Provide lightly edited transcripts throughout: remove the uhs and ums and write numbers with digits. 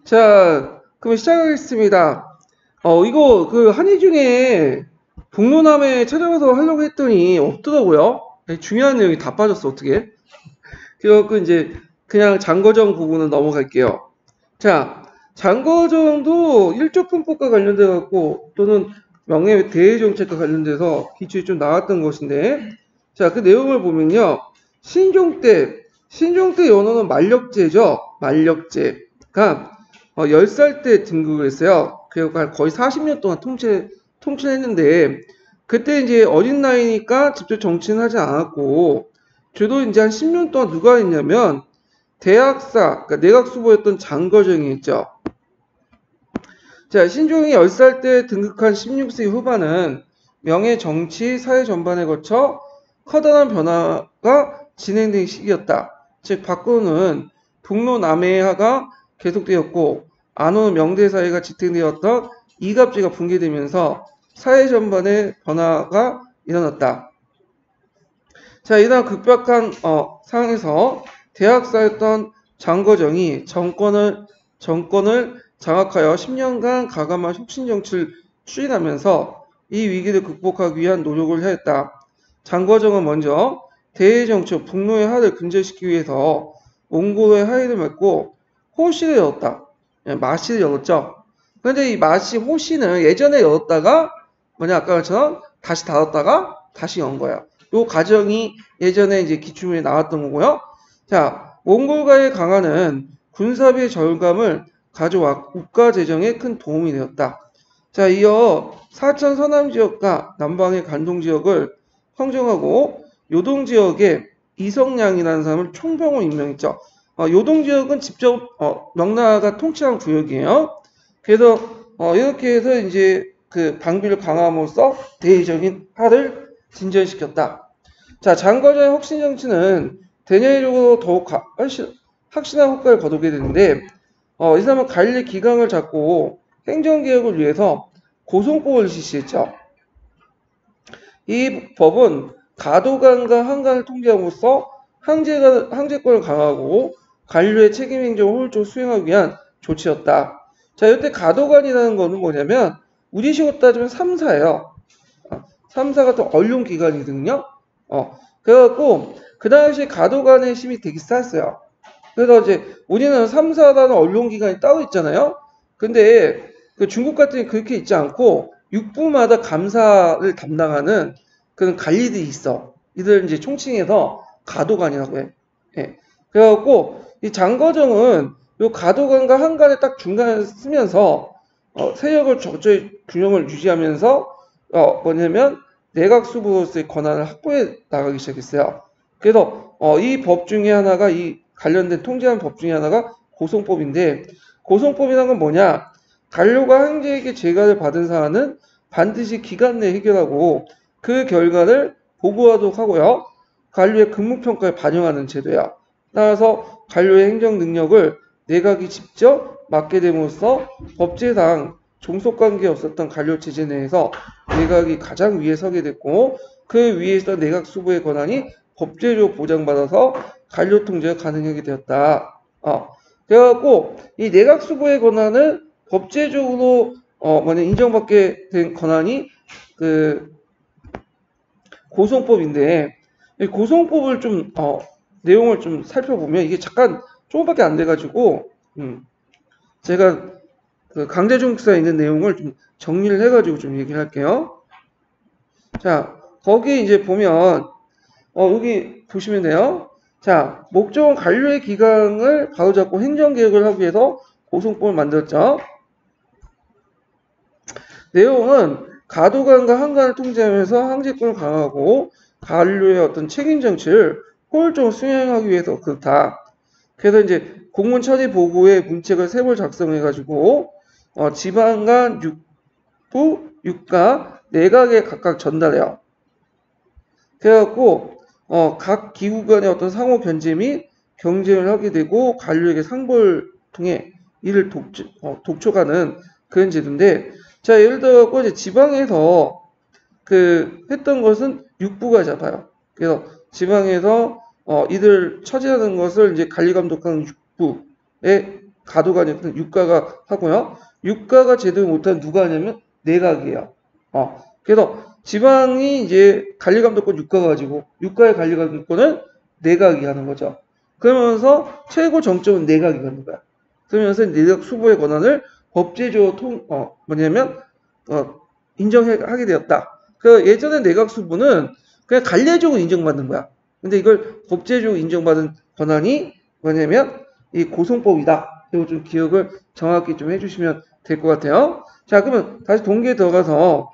자, 그럼 시작하겠습니다. 이거 한의 중에 복로남에 찾아가서 하려고 했더니 없더라고요. 중요한 내용이 다 빠졌어, 어떻게? 그래갖고 이제 그냥 장거정 부분은 넘어갈게요. 자, 장거정도 일조품법과 관련돼갖고 또는 명예대외정책과 관련돼서 기출이 좀 나왔던 것인데, 자, 그 내용을 보면요. 신종 때 연호는 만력제죠. 만력제가 10살 때 등극을 했어요. 그래서 거의 40년 동안 통치를 했는데, 그때 이제 어린 나이니까 직접 정치는 하지 않았고, 저도 이제 한 10년 동안 누가 했냐면, 대학사, 그러니까 내각수보였던 장거정이 있죠. 자, 신종이 10살 때 등극한 16세 후반은 명예, 정치, 사회 전반에 거쳐 커다란 변화가 진행된 시기였다. 즉, 밖으로는 북로 남해하가 계속되었고, 안으로 명대사회가 지탱되었던 이갑지가 붕괴되면서 사회 전반의 변화가 일어났다. 자, 이러한 급박한 상황에서 대학사였던 장거정이 정권을 장악하여 10년간 가감한 혁신정치를 추진하면서 이 위기를 극복하기 위한 노력을 하였다. 장거정은 먼저 대외정치 북로의 하를 근절시키기 위해서 몽골의 하의를 맺고 호시를 열었다. 마시를 열었죠. 그런데 이 마시 호시는 예전에 열었다가 아까처럼 다시 닫았다가 다시 연 거야. 요 과정이 예전에 이제 기출문에 나왔던 거고요. 자, 몽골과의 강화는 군사비의 절감을 가져와 국가 재정에 큰 도움이 되었다. 자, 이어 사천 서남 지역과 남방의 간동 지역을 평정하고 요동 지역에 이성량이라는 사람을 총병으로 임명했죠. 요동 지역은 직접 명나라가 통치한 구역이에요. 그래서 이렇게 해서 이제 그 방비를 강화함으로써 대외적인 하를 진전시켰다. 자, 장거정의 혁신 정치는 대내적으로 더욱 확실한 효과를 거두게 되는데, 이 사람은 관리 기강을 잡고 행정개혁을 위해서 고송법을 실시했죠. 이 법은 가도관과 한관을 통제함으로써 항제권을 강화하고 관료의 책임 행정을 효율적으로 수행하기 위한 조치였다. 자, 이때 가도관이라는 거는 뭐냐면 우리식으로 따지면 3사예요. 3사가 또 언론기관이거든요. 그래갖고 그 당시 가도관의 힘이 되게 쌌어요. 그래서 이제 우리는 3사라는 언론기관이 따로 있잖아요. 근데 그 중국 같은 게 그렇게 있지 않고 육부마다 감사를 담당하는 그런 관리들이 있어. 이들 이제 총칭해서 가도관이라고 해. 예. 그래갖고 이 장거정은 요 가도관과 한관을 딱 중간에 쓰면서 세력을 적절히 균형을 유지하면서 뭐냐면 내각수부로서의 권한을 확보해 나가기 시작했어요. 그래서 이 법 중에 하나가 이 관련된 통제하는 법 중에 하나가 고송법인데, 고송법이라는 건 뭐냐? 관료가 황제에게 재가를 받은 사안은 반드시 기간 내에 해결하고 그 결과를 보고하도록 하고요. 관료의 근무평가에 반영하는 제도야. 따라서 관료의 행정 능력을 내각이 직접 맡게 됨으로써 법제상 종속관계에 없었던 관료체제 내에서 내각이 가장 위에 서게 됐고, 그 위에서 내각 수부의 권한이 법제적으로 보장받아서 관료 통제가 가능하게 되었다. 그래갖고 이 내각 수부의 권한을 법제적으로 인정받게 된 권한이 그 고송법인데, 이 고송법을 좀 내용을 좀 살펴보면 이게 잠깐 조금밖에 안 돼가지고 제가 그 강제중국사에 있는 내용을 좀 정리를 해가지고 좀 얘기를 할게요. 자, 거기 이제 보면 여기 보시면 돼요. 자, 목적은 관료의 기강을 바로잡고 행정개혁을 하기 위해서 고송법을 만들었죠. 내용은 가도관과 한관을 통제하면서 항제권을 강화하고 관료의 어떤 책임 정치를 효율적으로 수행하기 위해서 그렇다. 그래서 이제 공문 처리 보고의 문책을 세 번 작성해가지고 지방간 육부, 육가, 내각에 각각 전달해요. 그래갖고 각 기구간의 어떤 상호 견제 및 경쟁을 하게 되고 관료에게 상보를 통해 이를 독촉하는 그런 제도인데, 자, 예를 들어 이제 지방에서 그 했던 것은 육부가 잡아요. 그래서 지방에서 이들 처지하는 것을 이제 관리 감독하는 육부에 가도관이 유가가 하고요. 유가가 제대로 못하는 누가 하냐면 내각이에요. 그래서 지방이 이제 관리감독권 유가가 가지고 유가의 관리감독권은 내각이 하는 거죠. 그러면서 최고 정점은 내각이 갖는 거야. 그러면서 내각 수보의 권한을 법제적으로 인정하게 되었다. 그 예전에 내각 수보는 그냥 관례적으로 인정받는 거야. 근데 이걸 법제적으로 인정받은 권한이 뭐냐면 이 고성법이다. 이거 좀 기억을 정확히 좀 해주시면 될 것 같아요. 자, 그러면 다시 동기에 들어가서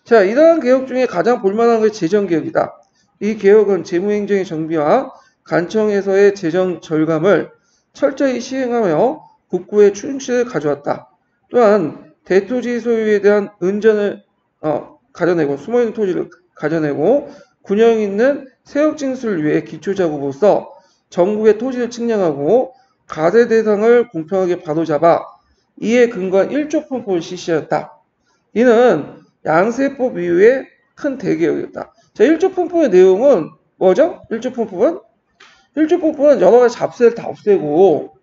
자, 이러한 개혁 중에 가장 볼만한 것이 재정개혁이다. 이 개혁은 재무행정의 정비와 관청에서의 재정 절감을 철저히 시행하며 국고의 충실을 가져왔다. 또한 대토지 소유에 대한 은전을 가져내고 숨어있는 토지를 가져내고 균형 있는 세역 진술을 위해 기초작업으로서 전국의 토지를 측량하고 과세 대상을 공평하게 바로잡아 이에 근거한 1조 편법을 실시하였다. 이는 양세법 이후에 큰 대개혁이었다. 자, 1조 편법의 내용은 뭐죠? 1조 편법은? 1조 편법은 여러 가지 잡세를 다 없애고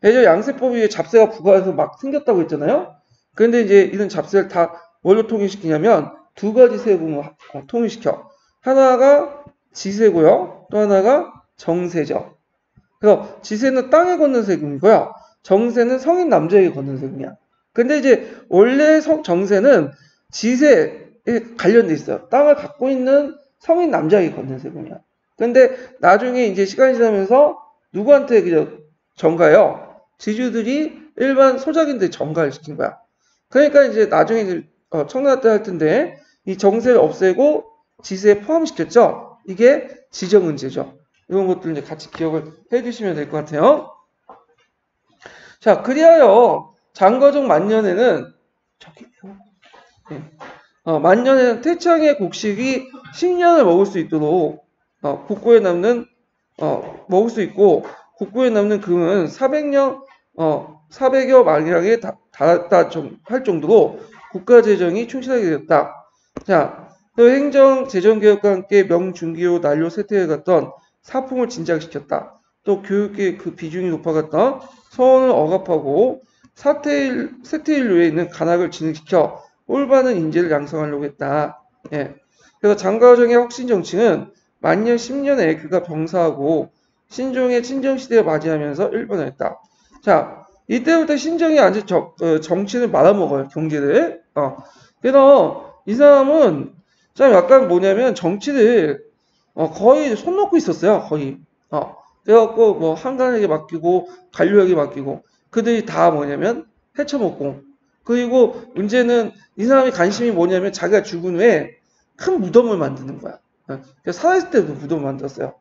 예전 양세법 이후에 잡세가 부과해서 막 생겼다고 했잖아요. 그런데 이제 이런 잡세를 다 뭘로 통일시키냐면 두 가지 세금을 통일시켜. 하나가 지세고요. 또 하나가 정세죠. 그래서 지세는 땅에 걷는 세금이고요. 정세는 성인 남자에게 걷는 세금이야. 근데 이제 원래 정세는 지세에 관련돼 있어요. 땅을 갖고 있는 성인 남자에게 걷는 세금이야. 근데 나중에 이제 시간이 지나면서 누구한테 그냥 전가요? 지주들이 일반 소작인들 전가를 시킨 거야. 그러니까 이제 나중에 이제 청나라 때 할 텐데 이 정세를 없애고 지세에 포함시켰죠. 이게 지정은제죠. 이런 것들 이제 같이 기억을 해주시면 될 것 같아요. 자, 그리하여 장거정 만년에는 만년에는 태창의 곡식이 10년을 먹을 수 있도록 국고에 남는 먹을 수 있고 국고에 남는 금은 400여 만량에 달했다 할 정도로 국가 재정이 충실하게 되었다. 자, 또 행정 재정 개혁과 함께 명중기후 난료 세태에 갔던 사풍을 진작시켰다. 또 교육의 그 비중이 높아갔던 서원을 억압하고 세태인류에 있는 간악을 진흥시켜 올바른 인재를 양성하려고 했다. 예. 그래서 장과정의 혁신 정치는 만년 10년에 그가 병사하고 신종의 친정시대를 맞이하면서 일본화했다. 자, 이때부터 신정이 완전 정치를 말아먹어요. 경제를. 그래서 이 사람은 좀 약간 뭐냐면 정치를 거의 손 놓고 있었어요. 거의. 그래갖고 뭐 한간에게 맡기고 관료에게 맡기고 그들이 다 뭐냐면 헤쳐먹고 그리고 문제는 이 사람의 관심이 뭐냐면 자기가 죽은 후에 큰 무덤을 만드는 거야. 그래서 살아있을 때도 무덤을 만들었어요.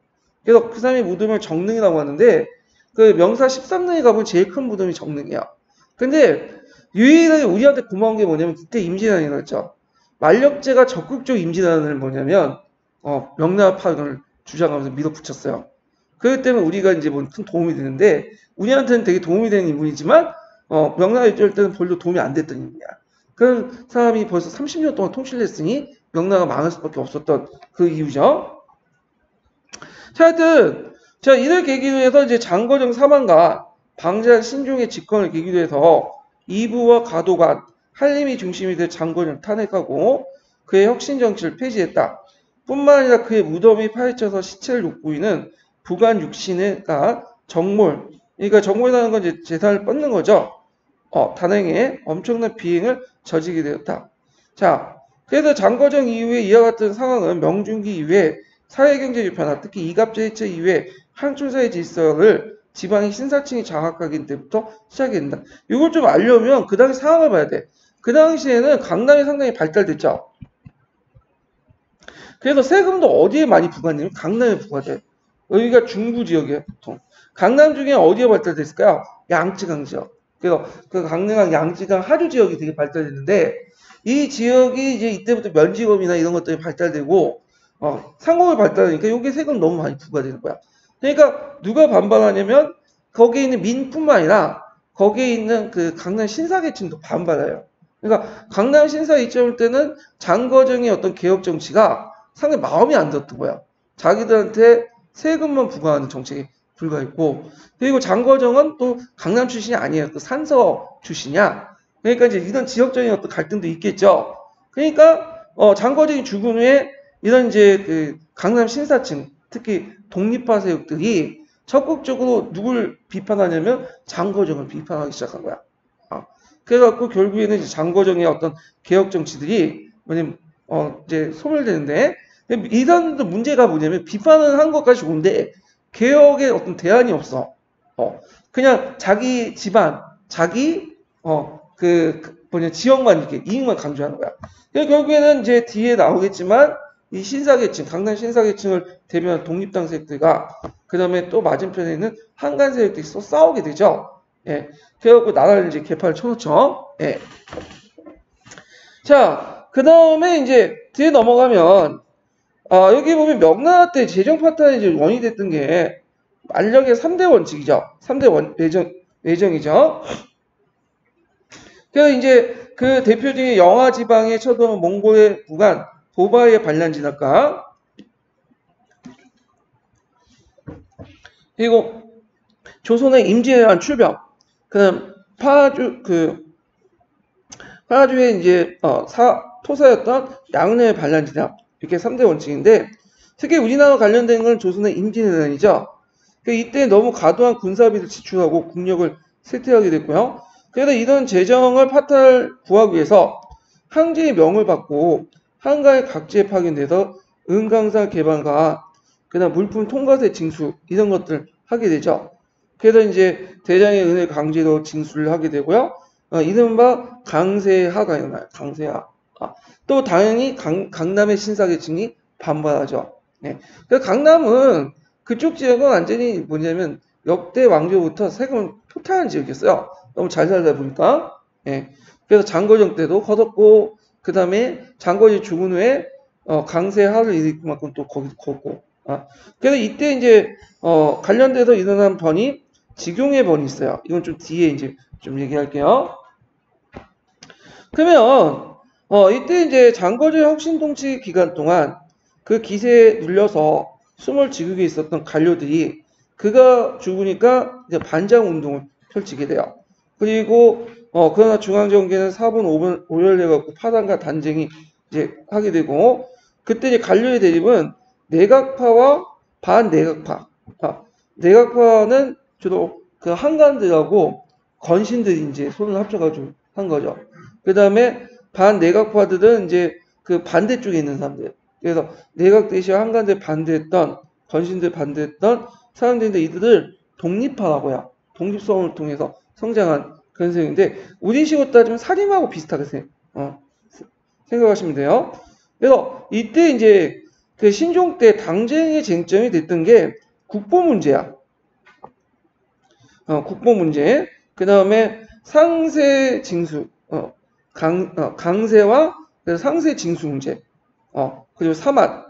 그래서 그 사람의 무덤을 정릉이라고 하는데 그 명사 13능에 가보면 제일 큰 무덤이 정릉이야. 근데 유일하게 우리한테 고마운 게 뭐냐면 그때 임진왜란이라고 했죠. 만력제가 적극적 임진왜란을 뭐냐면 명나라 파견을 주장하면서 밀어붙였어요. 그렇기 때문에 우리가 이제 뭐 큰 도움이 되는데 우리한테는 되게 도움이 되는 인물이지만 명나라 입장일 때는 별로 도움이 안 됐던 인물이야. 그런 사람이 벌써 30년 동안 통치를 했으니 명나라가 망할 수밖에 없었던 그 이유죠. 자, 하여튼 자, 이를 계기로 해서 이제 장거정 사망과 방제한 신종의 집권을 계기로 해서 이부와 가도관, 한림이 중심이 될 장거정을 탄핵하고 그의 혁신 정치를 폐지했다. 뿐만 아니라 그의 무덤이 파헤쳐서 시체를 돋보이는 부관 육신가 정몰, 그러니까 정몰이라는 건 이제 재산을 뻗는 거죠. 단행에 엄청난 비행을 저지게 되었다. 자, 그래서 장거정 이후에 이와 같은 상황은 명중기 이후에 사회경제적 변화, 특히 이갑제 해체 이후에 한촌사회 질서를 지방의 신사층이 장악하기 때부터 시작이 된다. 이걸 좀 알려면 그 당시 상황을 봐야 돼. 그 당시에는 강남이 상당히 발달됐죠. 그래서 세금도 어디에 많이 부과되냐면 강남에 부과돼. 여기가 중부 지역이에요, 보통. 강남 중에 어디에 발달됐을까요? 양쯔강 지역. 그래서 그 강릉강, 양쯔강, 하주 지역이 되게 발달됐는데 이 지역이 이제 이때부터 면직업이나 이런 것들이 발달되고 상공이 발달하니까 여기에 세금 너무 많이 부과되는 거야. 그러니까 누가 반발하냐면 거기에 있는 민뿐만 아니라 거기에 있는 그 강남 신사계층도 반발해요. 그러니까 강남 신사계층일 때는 장거정의 어떤 개혁 정치가 상당히 마음에 안 들었던 거야. 자기들한테 세금만 부과하는 정책이 불과했고, 그리고 장거정은 또 강남 출신이 아니에요. 또 산서 출신이야. 그러니까 이제 이런 지역적인 어떤 갈등도 있겠죠. 그러니까 장거정이 죽은 후에 이런 이제 그 강남 신사층, 특히 독립파 세력들이 적극적으로 누굴 비판하냐면 장거정을 비판하기 시작한 거야. 그래갖고 결국에는 이제 장거정의 어떤 개혁 정치들이 뭐냐면 이제 소멸되는데, 이런 문제가 뭐냐면 비판은 한 것까지 좋은데 개혁의 어떤 대안이 없어. 그냥 자기 집안, 자기 뭐냐 지역만 이렇게 이익만 강조하는 거야. 그래서 결국에는 이제 뒤에 나오겠지만 이 신사계층, 강남 신사계층을 대변한 독립당 세력들과 그 다음에 또 맞은편에 있는 한간 세력들이 싸우게 되죠. 예. 그래갖고 나라를 이제 개판을 쳐놓죠. 예. 자, 그 다음에 이제 뒤에 넘어가면 여기 보면 명나라 때 재정 파탄이 이제 원인이 됐던 게 만력의 3대 원칙이죠. 3대 외정이죠. 그래서 이제 그 대표 중에 영하 지방에 쳐들어온 몽골의 부간 보바이의 반란 진압과 그리고 조선의 임진왜란 의한 출병, 그다음 파주의 이제 토사였던 양릉의 반란 진압, 이렇게 3대 원칙인데 특히 우리나라 관련된 건 조선의 임진왜란이죠. 이때 너무 과도한 군사비를 지출하고 국력을 쇠퇴하게 됐고요. 그래서 이런 재정을 구하기 위해서 항제의 명을 받고 한가의 각지에 파견돼서 은강사 개방과 그다음 물품 통과세 징수 이런 것들 하게 되죠. 그래서 이제 대장의 은혜 강제로 징수를 하게 되고요. 이른바 강세하가 일어나요. 강세하. 또 당연히 강남의 신사계층이 반발하죠. 네. 그래서 강남은 그쪽 지역은 완전히 뭐냐면 역대 왕조부터 세금을 토탈한 지역이었어요. 너무 잘 살다 보니까. 예. 그래서 장거정 때도 걷었고, 그 다음에 장거지 죽은 후에 강세하를 일으킨 만큼 또 거기도 걷고. 그래서 이때 이제 관련돼서 일어난 번이 직용의 번이 있어요. 이건 좀 뒤에 이제 좀 얘기할게요. 그러면 이때 이제 장거지 혁신통치 기간 동안 그 기세에 눌려서 숨을 지르게 있었던 관료들이 그가 죽으니까 이제 반장 운동을 펼치게 돼요. 그리고 그러나 중앙정계는 4분 5열 내갖고 파단과 단쟁이 이제 하게 되고, 그때 이제 관료의 대립은 내각파와 반내각파. 내각파는 주로 그 한관들하고 건신들이 이제 손을 합쳐가지고 한 거죠. 그 다음에 반내각파들은 이제 그 반대쪽에 있는 사람들. 그래서 내각 대신 한관들 반대했던, 건신들 반대했던 사람들인데 이들을 독립파라고요. 독립성을 통해서 성장한 그런 세력인데 우리식으로 따지면 사림하고 비슷하게 생각하시면 돼요. 그래서 이때 이제 그 신종 때 당쟁의 쟁점이 됐던 게 국보 문제야. 국보 문제. 그 다음에 상세 징수, 강세와 상세 징수 문제. 그리고 사맛.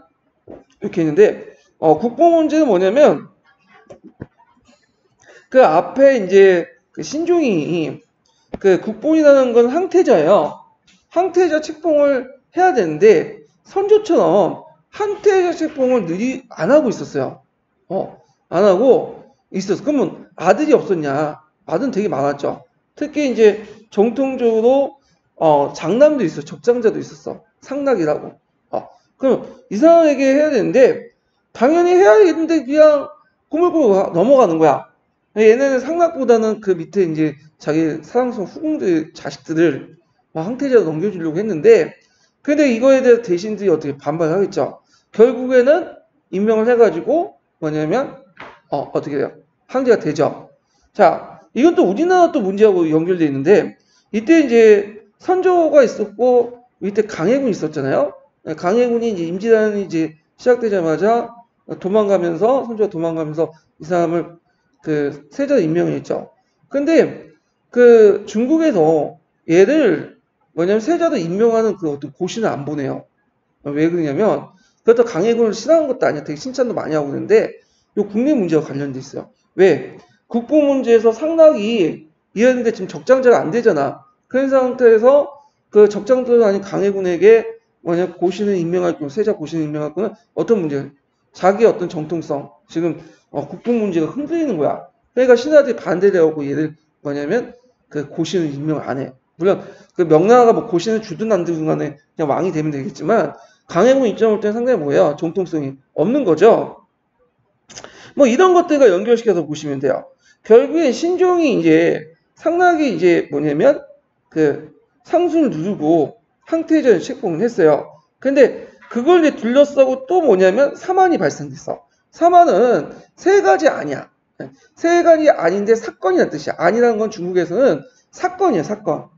이렇게 있는데, 국보 문제는 뭐냐면, 그 앞에 이제 그 신종이 그 국본이라는 건 항태자예요. 항태자 책봉을 해야 되는데 선조처럼 항태자 책봉을 안 하고 있었어요. 안 하고 있었어. 그러면 아들이 없었냐? 아들은 되게 많았죠. 특히 이제 정통적으로 장남도 있어, 적장자도 있었어. 상락이라고. 그럼 이 사람에게 해야 되는데 당연히 해야 되는데 그냥 꾸물꾸물 넘어가는 거야. 얘네는 상락보다는 그 밑에 이제 자기 사랑스러운 후궁들, 자식들을 항태자로 넘겨주려고 했는데, 근데 이거에 대해서 대신들이 어떻게 반발하겠죠. 결국에는 임명을 해가지고 뭐냐면, 어떻게 돼요? 황제가 되죠. 자, 이건 또 우리나라 또 문제하고 연결되어 있는데, 이때 이제 선조가 있었고, 밑에 강해군이 있었잖아요. 강해군이 이제 임진왜란이 이제 시작되자마자 선조가 도망가면서 이 사람을 그 세자로 임명했죠. 근데 그 중국에서 얘를 뭐냐면 세자로 임명하는 그 어떤 고시는 안 보내요. 왜 그러냐면 그렇다고 강해군을 싫어하는 것도 아니야. 되게 칭찬도 많이 하고 그러는데 이 국내 문제와 관련돼 있어요. 왜? 국부 문제에서 상락이 이랬는데 지금 적장자가 안 되잖아. 그런 상태에서 그 적장자도 아닌 강해군에게 뭐냐 고시는 임명할 경우, 세자 고시는 임명할 경우는 어떤 문제가 자기 어떤 정통성, 지금 국뽕 문제가 흔들리는 거야. 그러니까 신하들이 반대를 하고 얘를 뭐냐면 그 고신을 임명 안 해. 물론 그 명나라가 뭐 고신을 주든 안 주든 간에 그냥 왕이 되면 되겠지만 강해군 입장을 볼 때는 상당히 뭐야? 정통성이 없는 거죠. 뭐 이런 것들과 연결시켜서 보시면 돼요. 결국엔 신종이 이제 상나기 이제 뭐냐면 그 상순을 누르고 황태자를 책봉을 했어요. 근데 그걸 이제 둘러싸고 또 뭐냐면 사만이 발생됐어. 사만은 세 가지 아니야. 세 가지 아닌데 사건이라는 뜻이야. 아니라는 건 중국에서는 사건이야, 사건.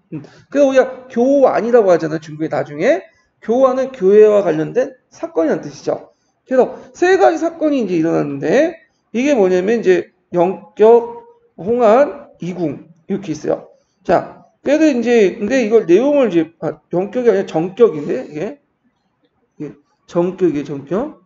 그래서 우리가 교환이라고 하잖아요. 중국에 나중에. 교환은 교회와 관련된 사건이라는 뜻이죠. 그래서 세 가지 사건이 이제 일어났는데 이게 뭐냐면 이제 영격, 홍안, 이궁 이렇게 있어요. 자, 그래도 이제 근데 이걸 내용을 이제 영격이 아니라 정격인데 이게 정격이에요, 정격.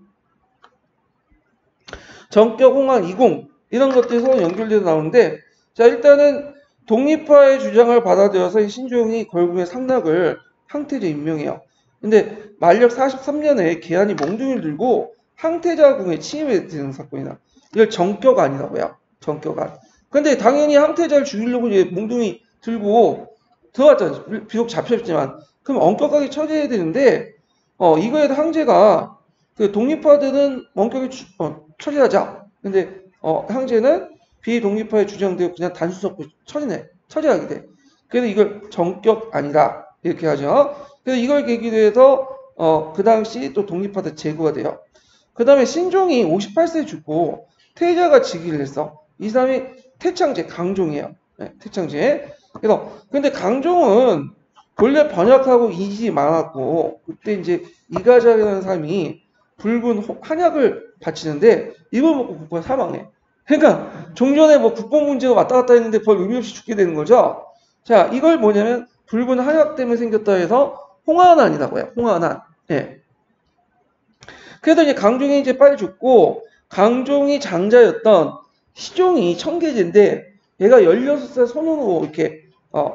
정격, 홍안, 이궁 이런 것들이 서로 연결돼서 나오는데 자 일단은 독립파의 주장을 받아들여서 이 신종이 결국에 상락을 황태자 임명해요. 근데 만력 43년에 계한이 몽둥이를 들고 황태자궁에 침입해 되는 사건이다. 이걸 정격 아니라고요. 정격 안. 근데 당연히 황태자를 죽이려고 이제 몽둥이 들고 들어갔잖아요. 비록 잡혔지만 그럼 엄격하게 처리해야 되는데 이거에 황제가 그 독립파들은 엄격하게 처리하자. 근데 황제는 비독립파의 주장대로 그냥 단수석고 처리하게 돼. 그래서 이걸 정격 아니다 이렇게 하죠. 그래서 이걸 계기로 해서 그 당시 또 독립파들 제거가 돼요. 그 다음에 신종이 58세에 죽고 태자가 즉위를 했어. 이 사람이 태창제 강종이에요. 네, 태창제. 그래서 근데 강종은 본래 번역하고 이질이 많았고 그때 이제 이가작이라는 사람이 붉은 한약을 바치는데 이걸 먹고 국가가 사망해. 그러니까 종전에 뭐 국뽕 문제가 왔다 갔다 했는데 별 의미 없이 죽게 되는 거죠. 자, 이걸 뭐냐면 붉은 한약 때문에 생겼다 해서 홍안안이라고 해요. 홍안안. 예. 그래서 이제 강종이 이제 빨리 죽고 강종이 장자였던 시종이 청계제인데 얘가 16살 소년으로 이렇게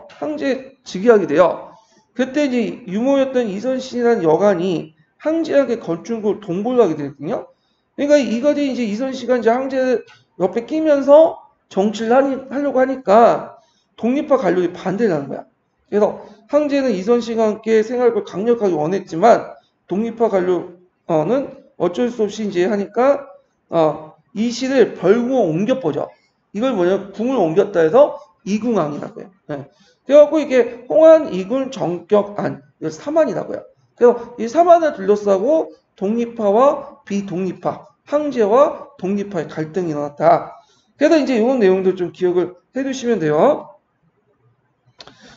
황제 즉위하게 돼요. 그때 이제 유모였던 이선신이라는 여관이 황제에게 건축을 동굴로 하게 되거든요. 그러니까 이것이 이제 이선씨가 이제 황제 옆에 끼면서 정치를 하려고 하니까 독립파 관료들이 반대를 하는 거야. 그래서 황제는 이선씨가 함께 생활을 강력하게 원했지만 독립파 관료는 어쩔 수 없이 이제 하니까 이 시를 벌궁으로 옮겨 퍼져. 이걸 뭐냐 궁을 옮겼다 해서 이궁왕이라고 해요. 네. 그래갖고 이게 홍안, 이궁, 정격안 이걸 사만이라고 해요. 그래서 이 사만을 둘러싸고 독립파와 비독립파, 황제와 독립파의 갈등이 일어났다. 그래서 이제 이런 내용들 좀 기억을 해두시면 돼요.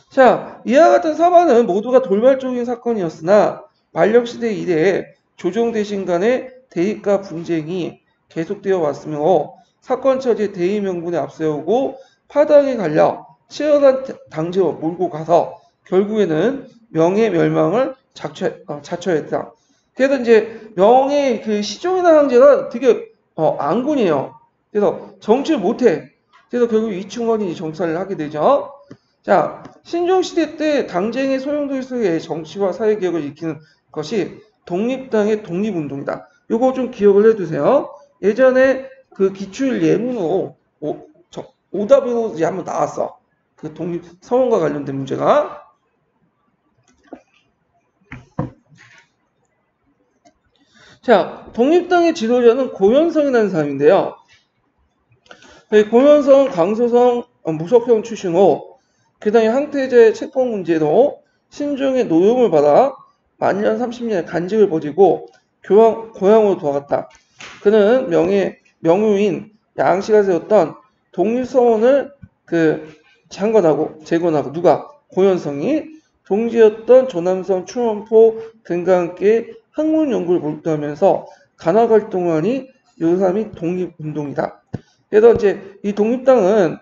자, 이와 같은 사만은 모두가 돌발적인 사건이었으나 만력시대 이래에 조정대신 간의 대립과 분쟁이 계속되어 왔으며 사건 처리에 대의 명분에 앞세우고 파당에 갈려 치열한 당제로 몰고 가서 결국에는 명예 멸망을 자초했다. 그래서 이제 명예 그 시종이나 황제가 되게 안군이에요. 그래서 정치를 못해. 그래서 결국 이충원이 정치를 하게 되죠. 자, 신종시대 때 당쟁의 소용돌이 속에 정치와 사회개혁을 일으키는 것이 독립당의 독립운동이다. 요거 좀 기억을 해두세요. 예전에 그 기출 예문으로 오답으로 이제 한번 나왔어. 그 독립 서원과 관련된 문제가. 자, 독립당의 지도자는 고현성이라는 사람인데요. 고현성은 강서성 무석형 출신으로 그 다음에 황태자의 책봉 문제로 신종의 노용을 받아 만년 30년의 간직을 벌이고 고향으로 돌아갔다. 그는 명유인 양씨가 세웠던 독립서원을 재건하고 누가? 고현성이 동지였던 조남성, 충원포 등과 함께 학문 연구를 몰두하면서 간화 활동하니 이 사람이 독립운동이다. 그래서 이제 이 독립당은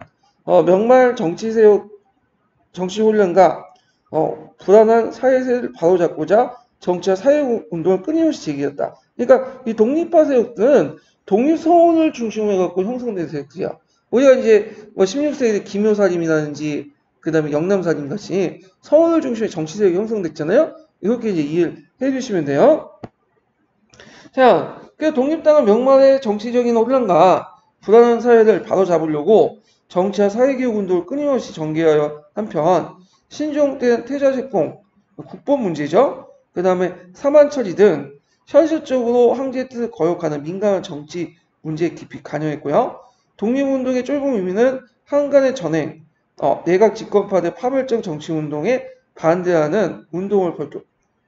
명말 정치 혼란과 불안한 사회세를 바로잡고자 정치와 사회운동을 끊임없이 제기했다. 그러니까 이 독립파 세력들은 독립서원을 중심으로 해갖고 형성된 세력들이야. 우리가 이제 16세기 김효사림이라든지 그 다음에 영남사림 같이 서원을 중심으로 정치 세력이 형성됐잖아요. 이렇게 이제 이해를 해주시면 돼요. 자, 그 독립당은 명만의 정치적인 혼란과 불안한 사회를 바로잡으려고 정치와 사회개혁 운동을 끊임없이 전개하여 한편 신종 때는 태자식공, 국법 문제죠. 그 다음에 사만처리 등 현실적으로 황제의 뜻을 거역하는 민감한 정치 문제에 깊이 관여했고요. 독립운동의 쫄보 의미는 한간의 전행, 내각 집권파들 파멸적 정치운동에 반대하는 운동을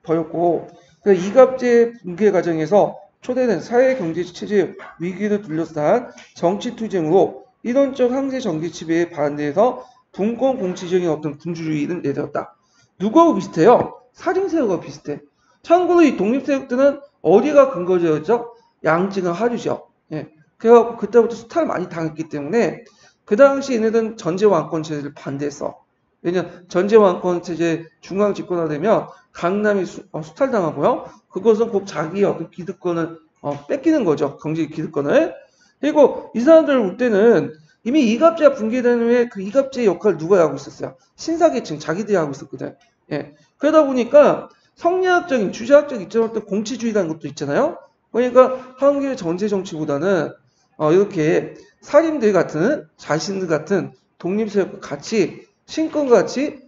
벌였고 이갑제 붕괴 과정에서 초대된 사회 경제 체제 위기를 둘러싼 정치 투쟁으로 이론적 황제 정치 지배에 반대해서 분권 공치적인 어떤 군주주의를 내세웠다. 누구하고 비슷해요? 사림세력과 비슷해. 참고로 이 독립세력들은 어디가 근거지였죠? 양증은 하류죠. 예. 그래갖고 그때부터 수탈을 많이 당했기 때문에 그 당시 얘네들은 전제왕권 체제를 반대했어. 왜냐면 전제왕권 체제 중앙 집권화되면 강남이 수탈당하고요. 그것은 꼭 자기의 어떤 기득권을 뺏기는 거죠. 경제 기득권을. 그리고 이 사람들 올 때는 이미 이갑제가 붕괴된 후에 그 이갑제의 역할을 누가 하고 있었어요? 신사계층 자기들이 하고 있었거든. 예. 그러다 보니까 성리학적인 주제학적 입장으로 또 공치주의라는 것도 있잖아요. 그러니까 한국의 전제 정치보다는 이렇게 살인들 같은 자신들 같은 독립세력과 같이 신권과 같이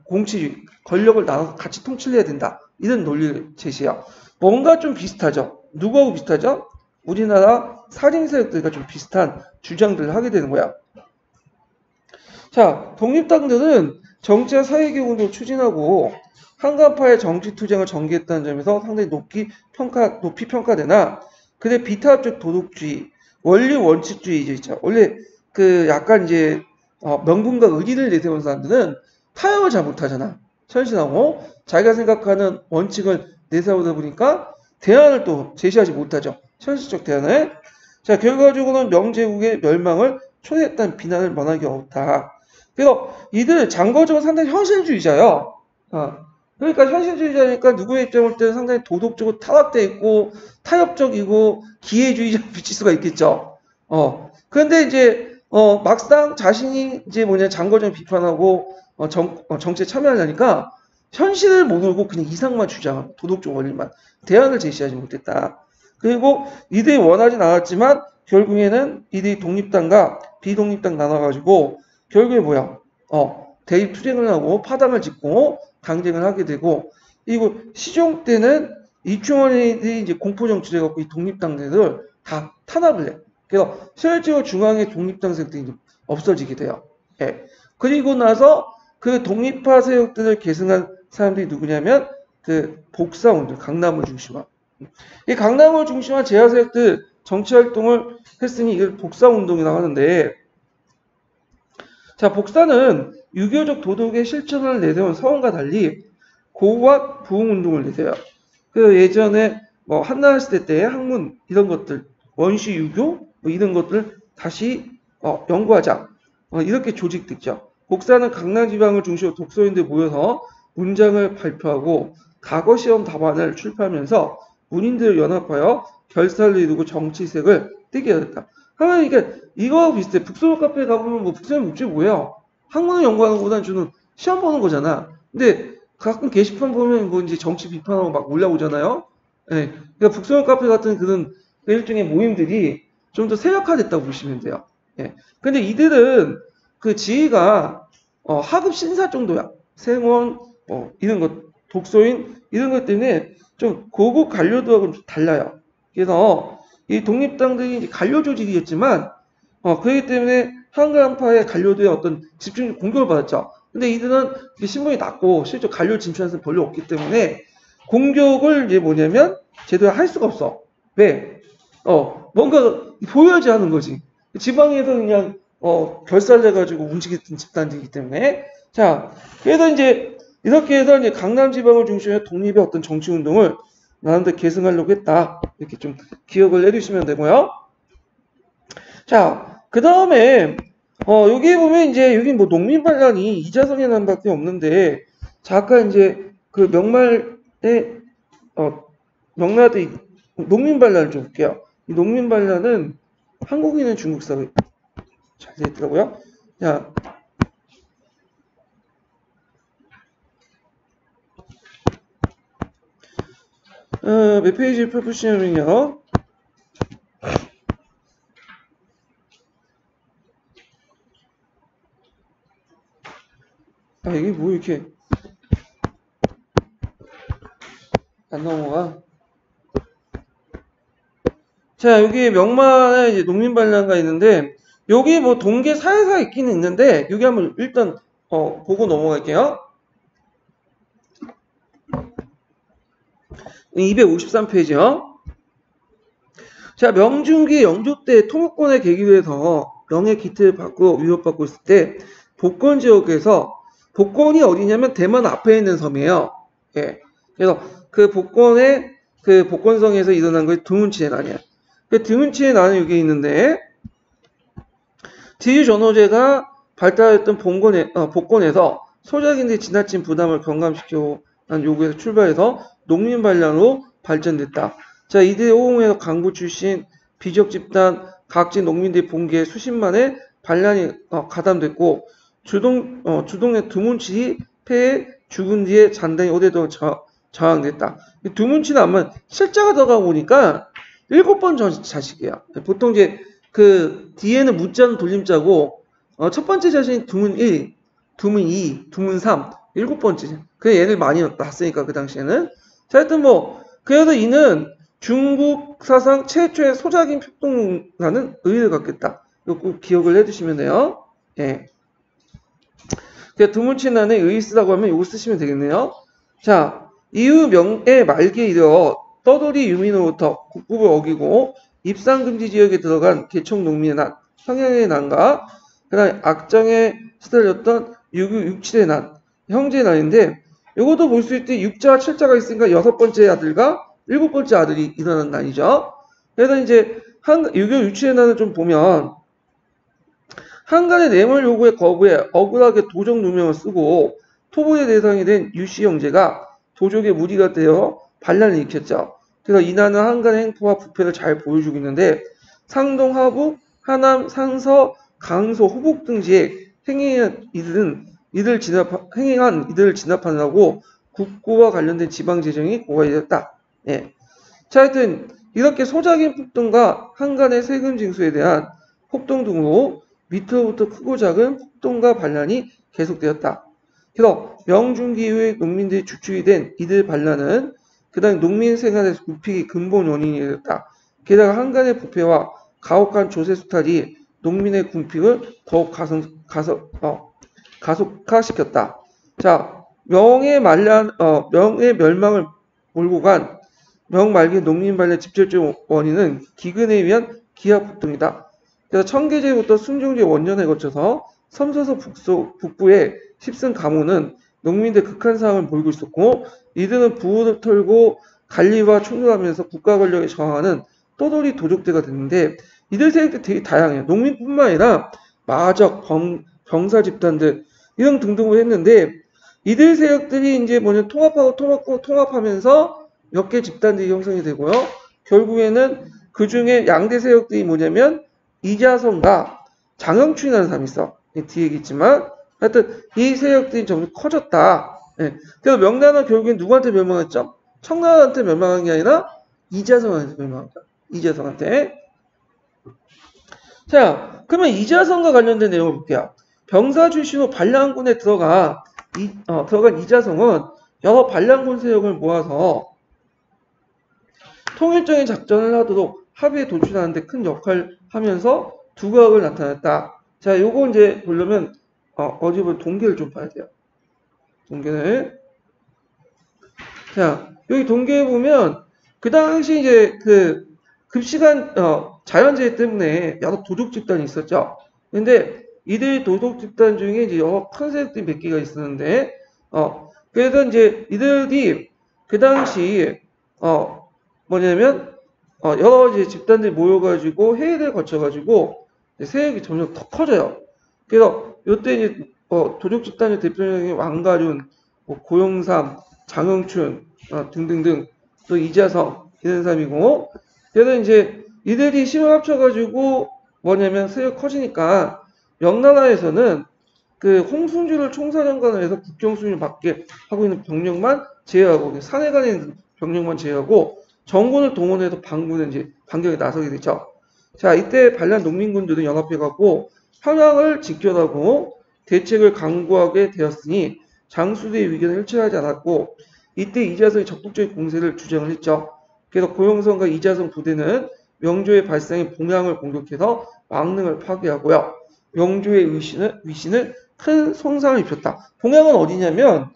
공치주의 권력을 나눠서 같이 통치해야 된다. 이런 논리를 제시해요. 뭔가 좀 비슷하죠. 누구하고 비슷하죠? 우리나라 살인세력들과 좀 비슷한 주장들을 하게 되는 거야. 자, 독립당들은 정치와 사회개혁 운동을 추진하고 한간파의 정치 투쟁을 전개했다는 점에서 상당히 높이 평가되나 그래 비타협적 도덕주의, 원리 원칙주의 있죠. 원래 그 약간 이제 명분과 의리를 내세운 사람들은 타협을 잘 못하잖아. 현실하고 자기가 생각하는 원칙을 내세우다 보니까 대안을 또 제시하지 못하죠. 현실적 대안을. 자, 결과적으로는 명제국의 멸망을 초래했다는 비난을 면하기 어렵다. 그래서 이들 장거적으로 상당히 현실주의자예요. 그러니까 현실주의자니까 누구의 입장을 볼 때는 상당히 도덕적으로 타락되어 있고 타협적이고 기회주의자 비칠 수가 있겠죠. 그런데 이제 막상 자신이 이제 장거적 비판하고 정치에 참여하려니까 현실을 모르고 그냥 이상만 주장하고 도덕적 원리만 대안을 제시하지 못했다. 그리고 이들이 원하진 않았지만 결국에는 이들이 독립당과 비독립당 나눠가지고 결국에 뭐야? 대립 투쟁을 하고 파당을 짓고 당쟁을 하게 되고 그리고 시종 때는 이충원이 이제 공포 정치를 해갖고 이 독립당들을 다 탄압을 해. 그래서 실제로 중앙의 독립당 세력들이 없어지게 돼요. 예. 그리고 나서 그 독립파 세력들을 계승한 사람들이 누구냐면 그 복사운동, 강남을 중심으로. 이 강남을 중심한 제야 세력들 정치 활동을 했으니 이걸 복사운동이라고 하는데, 자, 복사는 유교적 도덕의 실천을 내세운 서원과 달리 고고학 부흥운동을 내세워요. 그 예전에 한나라 시대 때 학문 이런 것들, 원시 유교 이런 것들 다시 연구하자. 이렇게 조직됐죠. 복사는 강남 지방을 중심으로 독서인들 모여서 문장을 발표하고 과거 시험 답안을 출판하면서 문인들을 연합하여 결사를 이루고 정치색을 띠게 하였다. 하면 이거하고 비슷해. 북소문 카페에 가보면 북소문 목적이 뭐예요? 학문을 연구하는 것보다는 주는 시험 보는 거잖아. 근데 가끔 게시판 보면 이제 정치 비판하고 막 올라오잖아요. 예. 그러니까 북소문 카페 같은 그런 일종의 모임들이 좀 더 세력화됐다고 보시면 돼요. 예. 근데 이들은 그 지위가 하급 신사 정도야. 생원 이런 것, 독서인 이런 것 때문에 좀 고급 관료들하고는 좀 달라요. 그래서 이 독립당들이 이제 관료 조직이었지만 그렇기 때문에 한강파의 관료들의 어떤 집중 공격을 받았죠. 근데 이들은 신분이 낮고 실제 관료 진출한 사람이 별로 없기 때문에 공격을 이제 제대로 할 수가 없어. 왜? 뭔가 보여야지 하는 거지. 지방에서 그냥 결살내가지고 움직이던 집단이기 때문에. 자, 그래서 이제 이렇게 해서 이제 강남 지방을 중심으로 독립의 어떤 정치 운동을 나름대로 계승하려고 했다. 이렇게 좀 기억을 해주시면 되고요. 자, 그 다음에 여기 보면 이제 여기 농민 반란이 이자성의 난밖에 없는데, 자, 아까 이제 그 명말에 명나라의 농민 반란을 좀 볼게요. 이 농민 반란은 한국인은 중국 사회 잘 되더라고요. 자, 몇 페이지 펴보시냐면요. 아, 이게 뭐 이렇게 안 넘어가? 자, 여기 명만에 이제 농민반란가 있는데, 여기 뭐 동계 사회가 있기는 있는데, 여기 한번 일단, 보고 넘어갈게요. 253페이지요. 자, 명중기 영조 때 통합권의 계기로 해서 명예 기틀을 받고 위협받고 있을 때, 복권 지역에서, 복권이 어디냐면 대만 앞에 있는 섬이에요. 예. 그래서 그 복권의, 그 복권성에서 일어난 것이 드문치의 난이야. 그 드문치의 난이 여기 있는데, 지휘전호제가 발달했던 복권에서 소작인들의 지나친 부담을 경감시키고 한 요구에서 출발해서 농민반란으로 발전됐다. 자, 이들의 호응에서 강부 출신 비적 집단 각지 농민들이 본게 수십만의 반란이 가담됐고 주동의 두문치 폐에 죽은 뒤에 잔당이 오래도록 저항됐다. 두문치는 아마 실자가 들어가 보니까 7번 자식이야. 보통 이제 그 뒤에는 무자는 돌림자고 첫 번째 자신이 두문 1, 두문 2, 두문 3, 7번째. 그 얘를 많이 낳았으니까 그 당시에는. 자, 하여튼 뭐 그래도 이는 중국 사상 최초의 소작인 폭동라는 의의를 갖겠다. 이거 꼭 기억을 해두시면 돼요. 예. 두문치난의 의의 쓰라고 하면 이거 쓰시면 되겠네요. 자, 이후 명의 말기에 이르러 떠돌이 유민으로부터 국법을 어기고 입상금지 지역에 들어간 개척 농민의 난, 평양의 난과 그 다음에 악정에 시달렸던 6.27의 난, 형제의 난인데 이것도 볼 수 있듯 6자와 7자가 있으니까 6번째 아들과 7번째 아들이 일어난 난이죠. 그래서 이제 6.27의 난을 좀 보면 한간의 뇌물 요구에 거부해 억울하게 도적 누명을 쓰고 토벌의 대상이 된 유씨 형제가 도적의 무리가 되어 반란을 일으켰죠. 그래서 이 난은 한간의 행포와 부패를 잘 보여주고 있는데 상동, 하북, 하남, 상서, 강서, 호북 등지에 행행한 이들을 진압하느라고 국고와 관련된 지방 재정이 고갈되었다. 예. 자, 하여튼 이렇게 소작인 폭동과 한간의 세금 징수에 대한 폭동 등으로 밑으로부터 크고 작은 폭동과 반란이 계속되었다. 그래서 명중기 이후에 농민들이 주축이 된 이들 반란은 그 다음 농민 생활의 굽히기 근본 원인이 되었다. 게다가 한간의 부패와 가혹한 조세 수탈이 농민의 궁핍을 더욱 가속화시켰다. 자, 명의 멸망을 몰고 간 명말기 농민 반란의 직접적 원인은 기근에 의한 기압폭동이다. 그래서 청계제부터 순종제 원년에 거쳐서 섬서서 북부의 십승 가문은 농민들 극한 상황을 몰고 있었고 이들은 부를 털고 관리와 충돌하면서 국가 권력에 저항하는 떠돌이 도적대가 됐는데 이들 세력들이 되게 다양해요. 농민뿐만 아니라 마적, 병사 집단들 이런 등등을 했는데 이들 세력들이 이제 뭐냐 통합하면서 몇 개 집단들이 형성이 되고요. 결국에는 그 중에 양대 세력들이 뭐냐면 이자성과 장영춘이라는 사람이 있어. 뒤에 얘기했지만 하여튼 이 세력들이 점점 커졌다. 예. 그래서 명나라는 결국엔 누구한테 멸망했죠? 청나라한테 멸망한 게 아니라 이자성한테 멸망했다. 이자성한테. 자, 그러면 이자성과 관련된 내용을 볼게요. 병사 출신으로 반란군에 들어간 이자성은 여러 반란군 세력을 모아서 통일적인 작전을 하도록 합의에 도출하는데 큰 역할을 하면서 두각을 나타냈다. 자, 요거 이제 보려면 어디 보면 동계를 좀 봐야 돼요. 동계를. 자, 여기 동계에 보면 그 당시 이제 그 급식한 자연재해 때문에 여러 도적 집단이 있었죠. 근데 이들 도적 집단 중에 이제 여러 큰 세력들이 몇 개가 있었는데 그래서 이제 이들이 그 당시 뭐냐면 여러 이제 집단들이 모여가지고 회의를 거쳐가지고 세력이 점점 더 커져요. 그래서 이때 이제 도적 집단의 대표적인 왕가륜, 고영삼, 장영춘 등등등 또 이자성 이런 사람이고 그래서 이제 이들이 힘을 합쳐가지고 뭐냐면 세력 커지니까 명나라에서는 그 홍순주를 총사령관을 해서 국경 수임을 받게 하고 있는 병력만 제외하고 산에 가는 병력만 제외하고 정군을 동원해서 반군에 이제 반격에 나서게 되죠. 자, 이때 반란 농민군들은 연합해갖고 평양을 지켜나고 대책을 강구하게 되었으니 장수들의 의견을 일치하지 않았고 이때 이자성이 적극적인 공세를 주장을 했죠. 그래서 고용성과 이자성 부대는 명조의 발상인 봉양을 공격해서 왕릉을 파괴하고요. 명조의 위신을 큰 손상을 입혔다. 봉양은 어디냐면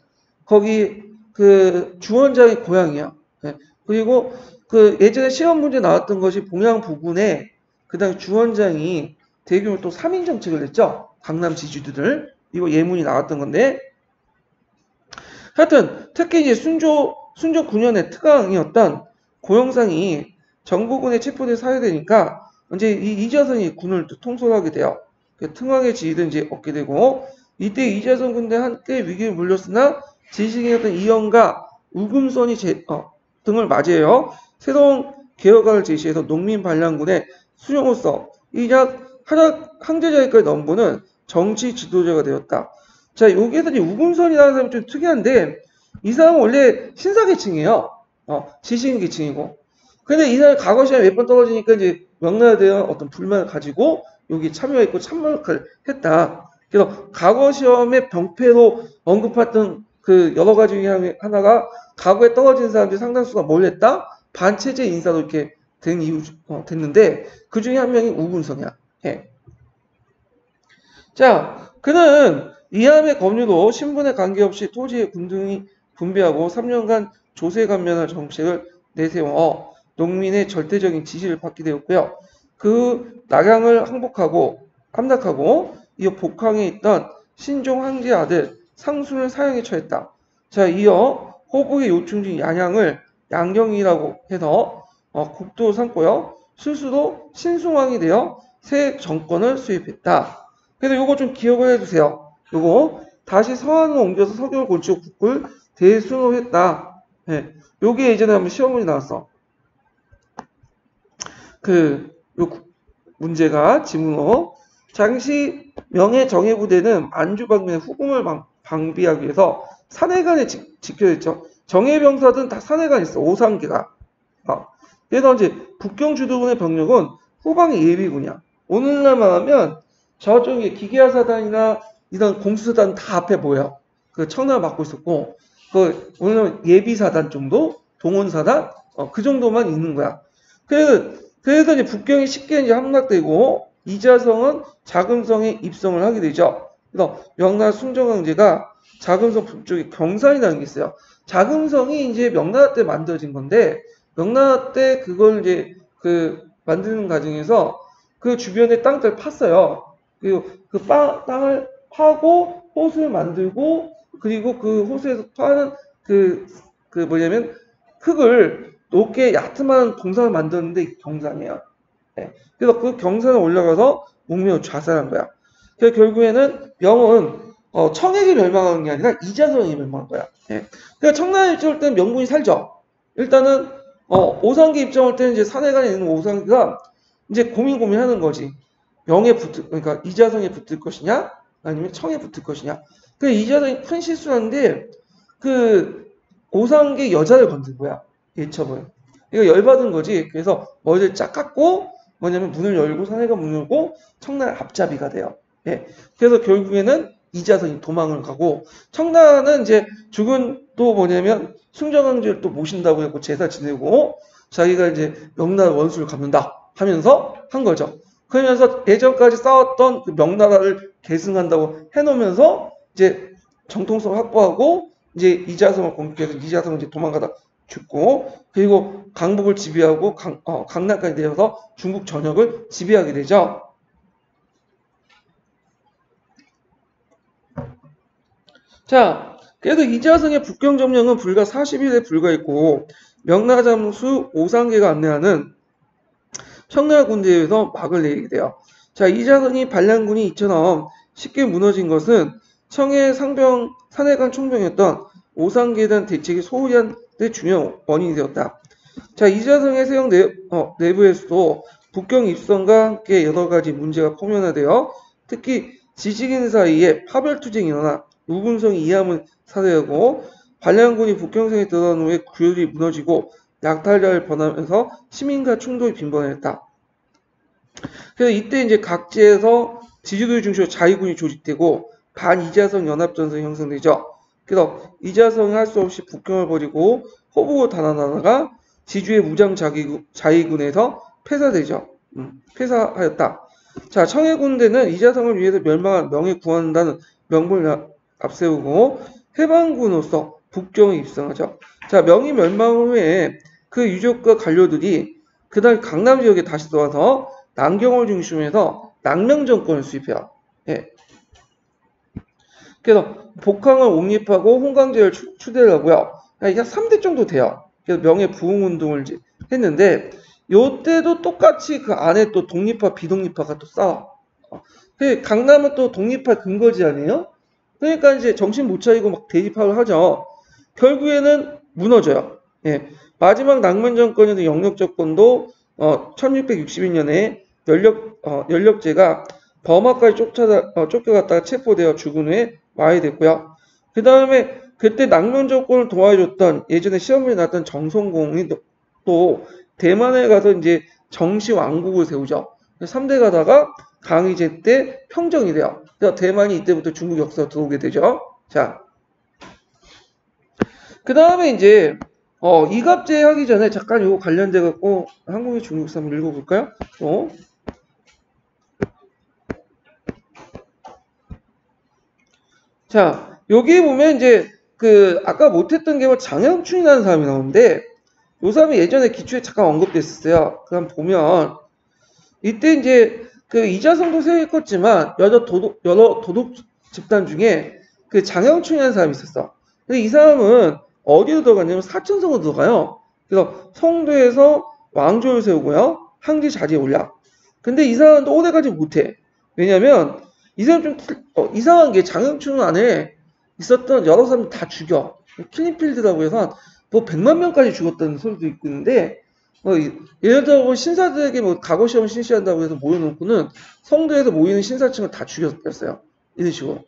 거기 그 주원장의 고향이야. 네. 그리고 그 예전에 시험 문제 나왔던 것이 봉양 부근에 그 다음에 주원장이 대규모 또 3인 정책을 했죠. 강남 지주들을. 이거 예문이 나왔던 건데 하여튼 특히 이제 순조 9년의 특강이었던 고영상이 정부군에 체포돼 사유되니까 이제 이 이자성이 군을 또 통솔하게 돼요. 특왕의 지위도 이제 얻게 되고 이때 이자성 군대 한때 위기에 물렸으나 지식인이었던 이영과 우금선이 등을 맞이해요. 새로운 개혁안을 제시해서 농민 반란군의 수령으로서 이작 항제자에까지 넘보는 정치 지도자가 되었다. 자, 여기에서 이제 우금선이라는 사람이 좀 특이한데 이 사람은 원래 신사계층이에요. 지식인 계층이고. 근데 이 사람이 과거 시험에 몇 번 떨어지니까 이제 명나라에 대한 어떤 불만을 가지고 여기 참여했고 참모를 했다. 그래서 과거 시험에 병폐로 언급했던 그 여러 가지 중에 하나가 과거에 떨어진 사람들이 상당수가 뭘 했다? 반체제 인사로 이렇게 된 이유, 됐는데 그 중에 한 명이 우금성이야. 예. 자, 그는 이함의 검유로 신분에 관계없이 토지의 군등이 분배하고 3년간 조세 감면할 정책을 내세워 농민의 절대적인 지지를 받게 되었고요. 그 낙양을 함락하고 이어 복항에 있던 신종 황제 아들 상순을 사형에 처했다. 자, 이어 호북의 요충지 양양을 양경이라고 해서 국도 삼고요. 스스로 신숭왕이 되어 새 정권을 수립했다. 그래서 요거 좀 기억을 해주세요. 요거 다시 서한으로 옮겨서 서경을 고치고 국을 대순호했다. 네. 요게 예전에 한번 시험문이 나왔어. 요 문제가 지문으로 당시 명예 정예부대는 만주 방면의 후금을 방비하기 위해서 산해관에 지켜졌죠. 정예병사들은 다 산해관에 있어. 5상계가. 그래서 이제 북경 주도군의 병력은 후방의 예비군이야. 오늘날만 하면 저쪽에 기계화사단이나 이런 공수사단 다 앞에 보여. 그 청나를 맡고 있었고, 오늘날 예비사단 정도, 동원사단, 그 정도만 있는 거야. 그래서 이제 북경이 쉽게 이제 함락되고 이자성은 자금성에 입성을 하게 되죠. 그래서 명나라 숭정왕제가 자금성 북쪽에 경산이라는 게 있어요. 자금성이 이제 명나라 때 만들어진 건데 명나라 때 그걸 이제 만드는 과정에서 그 주변에 땅들 팠어요. 그리고 그 땅을 파고 호수를 만들고 그리고 그 호수에서 파는 뭐냐면 흙을 높게 얕은 동산을 만들었는데 경산이에요. 네. 그래서 그 경산에 올라가서 목명을 좌살한 거야. 그래서 결국에는 명은 청액이 멸망하는 게 아니라 이자성이 멸망한 거야. 네. 그러니까 청나라 입장할 때는 명분이 살죠. 일단은 오상기 입장할 때는 이제 산해관에 있는 오상기가 이제 고민하는 거지. 그러니까 이자성에 붙을 것이냐 아니면 청에 붙을 것이냐. 그 이자성이 큰 실수하는데 그 오상기 여자를 건든 거야. 예첩을. 이거 열받은 거지. 그래서 머리를 쫙 깎고 뭐냐면 문을 열고 산해가 문을 열고 청나라 앞잡이가 돼요. 예. 그래서 결국에는 이자성이 도망을 가고 청나라는 이제 죽은 또 뭐냐면 숭정왕제를 또 모신다고 했고 제사 지내고 자기가 이제 명나라 원수를 갚는다 하면서 한 거죠. 그러면서 예전까지 싸웠던 그 명나라를 계승한다고 해놓으면서 이제 정통성 확보하고 이제 이자성을 공격해서 이자성은 이제 도망가다 죽고 그리고 강북을 지배하고 강남까지 내려서 중국 전역을 지배하게 되죠. 자, 그래도 이자성의 북경 점령은 불과 40일에 불과했고 명나라 잠수 오상계가 안내하는 청나라 군대에 의해서 막을 내리게 돼요. 자, 이자성이 반란군이 이처럼 쉽게 무너진 것은 청해 상병 산해관 총병이었던 오상계에 대책이 소홀히 한 데 중요한 원인이 되었다. 자, 이자성의 세력 내부에서도 북경 입성과 함께 여러 가지 문제가 포면화되어 특히 지식인 사이에 파별투쟁이 일어나 우금성이 이함을 사대하고 반란군이 북경성에 들어간 후에 규율이 무너지고 약탈자를 번하면서 시민과 충돌이 빈번했다. 그래서 이때 이제 각지에서 지주들 중심으로 자위군이 조직되고 반이자성 연합전선이 형성되죠. 그래서 이자성이 할 수 없이 북경을 버리고 호북으로 달아나다가 지주의 무장 자위군에서 폐사되죠. 폐사하였다. 자, 청해군대는 이자성을 위해서 멸망한 명에 구한다는 명분을 앞세우고 해방군으로서 북경에 입성하죠. 자, 명이 멸망 후에 그 유족과 관료들이 그다음 강남 지역에 다시 들어와서 남경을 중심으로 낭명 정권을 수립해요. 예. 그래서 복항을 옹립하고 홍강제를 추대를 하고요. 이게 3대 정도 돼요. 그래서 명예 부흥 운동을 했는데 요때도 똑같이 그 안에 또 독립파 비독립파가 또 싸워. 강남은 또 독립파 근거지 아니에요? 그러니까 이제 정신 못 차리고 막 대립파를 하죠. 결국에는 무너져요. 예. 마지막 낭만 정권에서 영역 정권도 1662년에 연력제가 버마까지 쫓겨갔다가 체포되어 죽은 후에 와해됐고요. 그 다음에 그때 낭만 정권을 도와줬던 예전에 시험에 나왔던 정성공이 또 대만에 가서 이제 정시 왕국을 세우죠. 3대 가다가 강희제 때 평정이 돼요. 그래서 대만이 이때부터 중국 역사로 들어오게 되죠. 자, 그 다음에 이제 이갑제 하기 전에 잠깐 이거 관련돼 갖고 한국의 중국 역사 한번 읽어볼까요? 자, 여기 보면 이제 아까 못했던 게 장영춘이라는 사람이 나오는데 이 사람이 예전에 기초에 잠깐 언급됐었어요. 그럼 보면 이때 이제 이자성도 세웠지만 여러 도독 집단 중에 장영춘이라는 사람이 있었어. 근데 이 사람은 어디로 들어가냐면 사천성으로 들어가요. 그래서 성도에서 왕조를 세우고요. 항지 자리에 올라. 근데 이 사람도 오래가지 못해. 왜냐면 이 사람 좀 이상한 게 장영춘 안에 있었던 여러 사람 다 죽여. 킬링필드라고 해서 뭐 100만 명까지 죽었다는 소리도 있는데 예를 들어 신사들에게 과거시험 실시한다고 해서 모여놓고는 성도에서 모이는 신사층을 다 죽였어요. 이런 식으로.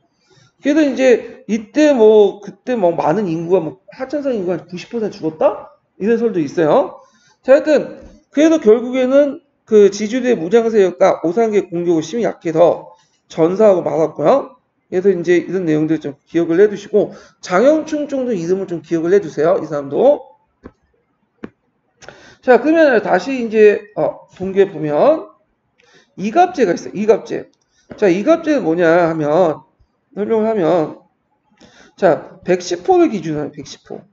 그래도 이제 이때 그때 많은 인구가 하천성 인구가 90% 죽었다? 이런 소리도 있어요. 자, 하여튼 그래도 결국에는 지주대의 무장세력과 오상계 공격을 심히 약해서 전사하고 말았고요. 그래서 이제 이런 내용들 좀 기억을 해두시고 장영춘 정도 이름을 좀 기억을 해두세요. 이 사람도. 자, 그러면 다시 이제 동기에 보면 이갑제가 있어요. 이갑제. 자, 이갑제는 뭐냐 하면 설명을 하면 자, 110호를 기준으로 110호.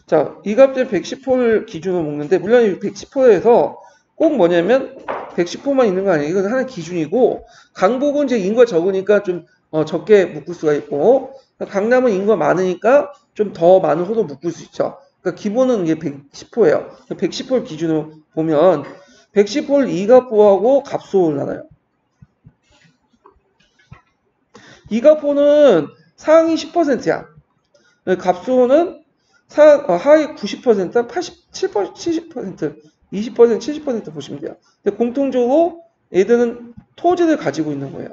자, 이갑제 110호를 기준으로 먹는데 물론 이 110호에서 꼭 뭐냐면 110호만 있는 거 아니에요. 이건 하나의 기준이고 강북은 이제 인구가 적으니까 좀 적게 묶을 수가 있고 강남은 인구가 많으니까 좀 더 많은 호도 묶을 수 있죠. 그러니까 기본은 이게 110호예요. 110호를 기준으로 보면 110호를 이갑호하고 갑소를 나눠요. 이갑호는 상위 10%야. 갑소는 하위 90%, 87%, 70%, 20%, 70% 보시면 돼요. 근데 공통적으로 얘들은 토지를 가지고 있는 거예요.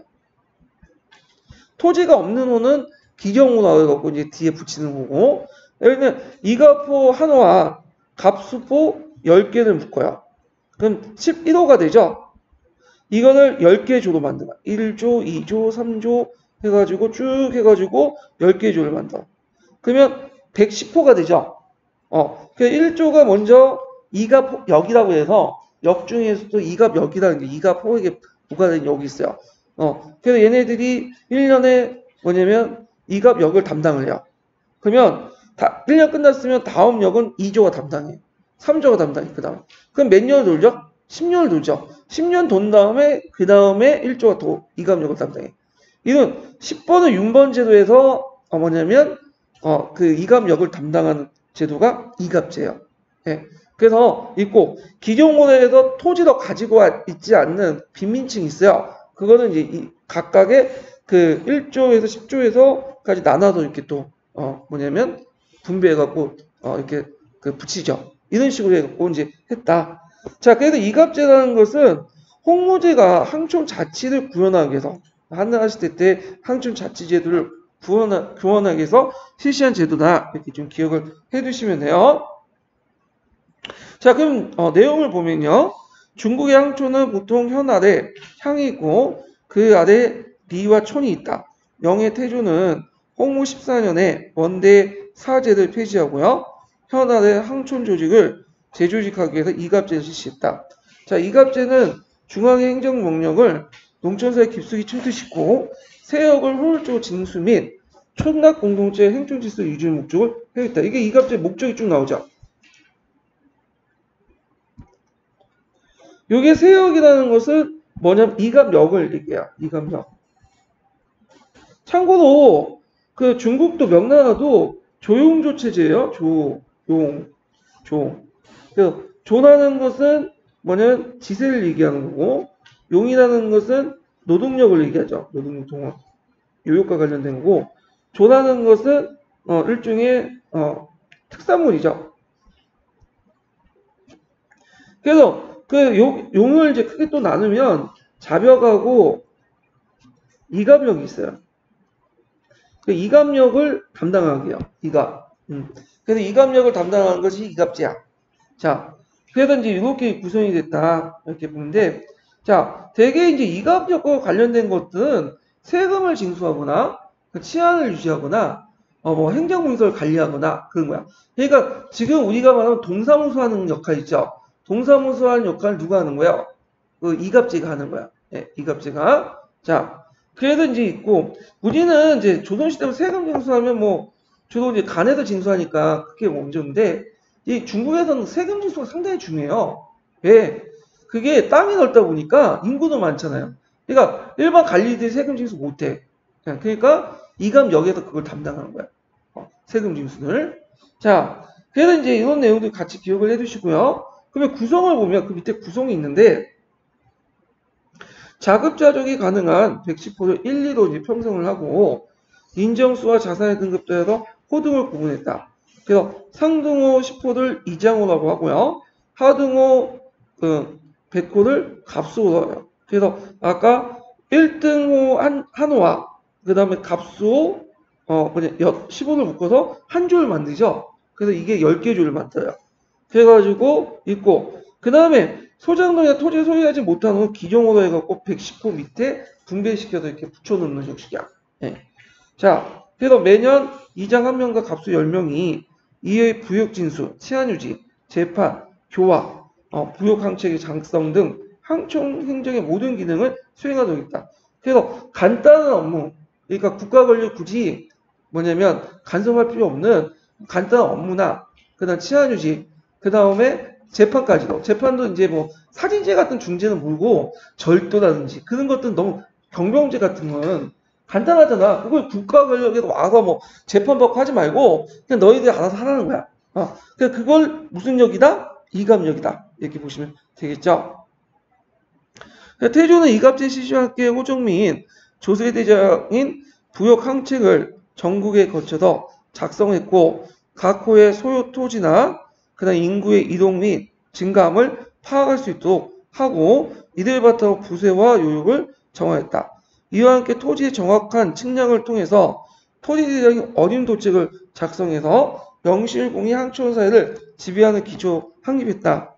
토지가 없는 호는 기경호 나와갖고 이제 뒤에 붙이는 거고, 예를 들면 이갑호 한호와 갑수포 10개를 묶어요. 그럼 11호가 되죠? 이거를 10개 조로 만들어. 1조, 2조, 3조 해가지고 쭉 해가지고 10개 조를 만들어. 그러면 110호가 되죠? 그 1조가 먼저 이갑역이라고 해서 역 중에서도 이갑역이라는 게 이갑호에게 부과된 역이 있어요. 그래서 얘네들이 1년에 뭐냐면 이갑역을 담당을 해요. 그러면 1년 끝났으면 다음 역은 2조가 담당해. 3조가 담당해. 그 다음. 그럼 몇 년을 돌죠? 10년을 돌죠. 10년 돈 다음에 그 다음에 1조가 더 이갑역을 담당해. 이는 10번을 6번 제도에서 뭐냐면 이갑역을 담당하는 제도가 이갑제예요. 예. 그래서 있고 기존모델에서 토지도 가지고 있지 않는 빈민층이 있어요. 그거는 이제 각각의 1조에서 10조에서까지 나눠서 이렇게 또 뭐냐면 분배해갖고 이렇게 붙이죠. 이런 식으로 해갖고 이제 했다. 자, 그래서 이갑제라는 것은 홍무제가 항촌 자치를 구현하기 위해서 한나라시대 때 항촌 자치제도를 구원하기 위해서 실시한 제도다. 이렇게 좀 기억을 해두시면 돼요. 자, 그럼 내용을 보면요. 중국의 향초는 보통 현 아래 향이 있고 그 아래 리와 촌이 있다. 명의 태조는 홍무 14년에 원대 사제를 폐지하고요. 현 아래 항촌 조직을 재조직하기 위해서 이갑제를 실시했다. 자, 이갑제는 중앙의 행정 명령을 농촌사회 깊숙이 침투시키고 세역을 효율적으로 징수 및 촌락 공동체 행정 질서 유지 목적을 해야겠다. 이게 이갑제 목적이 쭉 나오죠. 요게 세역이라는 것은 뭐냐면 이갑역을 얘기해요. 이갑역. 참고로 그 중국도 명나라도 조용조 체제예요. 그 조라는 것은 뭐냐면 지세를 얘기하는 거고 용이라는 것은 노동력을 얘기하죠. 노동력 동원. 요역과 관련된 거고 조라는 것은 일종의 특산물이죠. 그래서 그 용을 이제 크게 또 나누면 자벽하고 이갑역이 있어요. 그 이갑역을 담당하게요. 이갑. 그래서 이갑역을 담당하는 것이 이갑제야. 자, 그래서 이제 이렇게 구성이 됐다. 이렇게 보는데, 자, 대개 이제 이갑역과 관련된 것들은 세금을 징수하거나, 치안을 유지하거나, 뭐 행정문서를 관리하거나 그런 거야. 그러니까 지금 우리가 말하는 동사무소 하는 역할 있죠. 동사무소 하는 역할을 누가 하는 거야? 그 이갑제가 하는 거야. 네, 이갑제가. 자, 그래도 이제 있고, 우리는 이제 조선시대로 세금 징수하면 뭐, 주로 이제 간에서 징수하니까 그게 문제인데, 이 중국에서는 세금 징수가 상당히 중요해요. 왜? 그게 땅이 넓다 보니까 인구도 많잖아요. 그러니까 일반 관리들이 세금 징수 못해. 그러니까 이감역에서 그걸 담당하는 거야. 세금 징수를. 자, 그래서 이제 이런 내용도 같이 기억을 해두시고요. 그러면 구성을 보면 그 밑에 구성이 있는데, 자급자족이 가능한 110호를 1, 2로 이제 편성을 하고 인정수와 자산의 등급대에서 호등을 구분했다. 그래서 상등호 10호를 이장호라고 하고요. 하등호 100호를 갑수호라고 해요. 그래서 아까 1등호 한호와 그 다음에 갑수호 15를 묶어서 한 조를 만들죠. 그래서 이게 10개 조를 만들어요. 그래가지고 있고 그 다음에 소장동이나 토지 소유하지 못한 기종으로 해갖고 110호 밑에 분배시켜서 이렇게 붙여놓는 형식이야. 네. 자, 그래서 매년 이장 1명과 갑수 10명이 이의 부역진수, 치안유지, 재판, 교화, 부역항책의 장성 등 항청 행정의 모든 기능을 수행하도록 있다. 그래서 간단한 업무, 그러니까 국가 권력 굳이 뭐냐면 간섭할 필요 없는 간단한 업무나 그다음 치안유지, 그 다음에 재판까지도. 재판도 이제 뭐 사진제 같은 중재는 모르고 절도라든지 그런 것들은 너무 경병죄 같은 건 간단하잖아. 그걸 국가 권력에서 와서 뭐 재판받고 하지 말고 그냥 너희들이 알아서 하라는 거야. 그러니까 그걸 무슨 역이다? 이갑역이다. 이렇게 보시면 되겠죠. 태조는 이갑제 실시와 함께 호정민 조세대장인 부역 항책을 전국에 거쳐서 작성했고 각 호의 소요 토지나 그다음 인구의 이동 및 증감을 파악할 수 있도록 하고 이들 바탕으로 부세와 요역을 정하였다. 이와 함께 토지의 정확한 측량을 통해서 토지대장이 어림도책을 작성해서 영실공이 항촌 사회를 지배하는 기초 확립했다.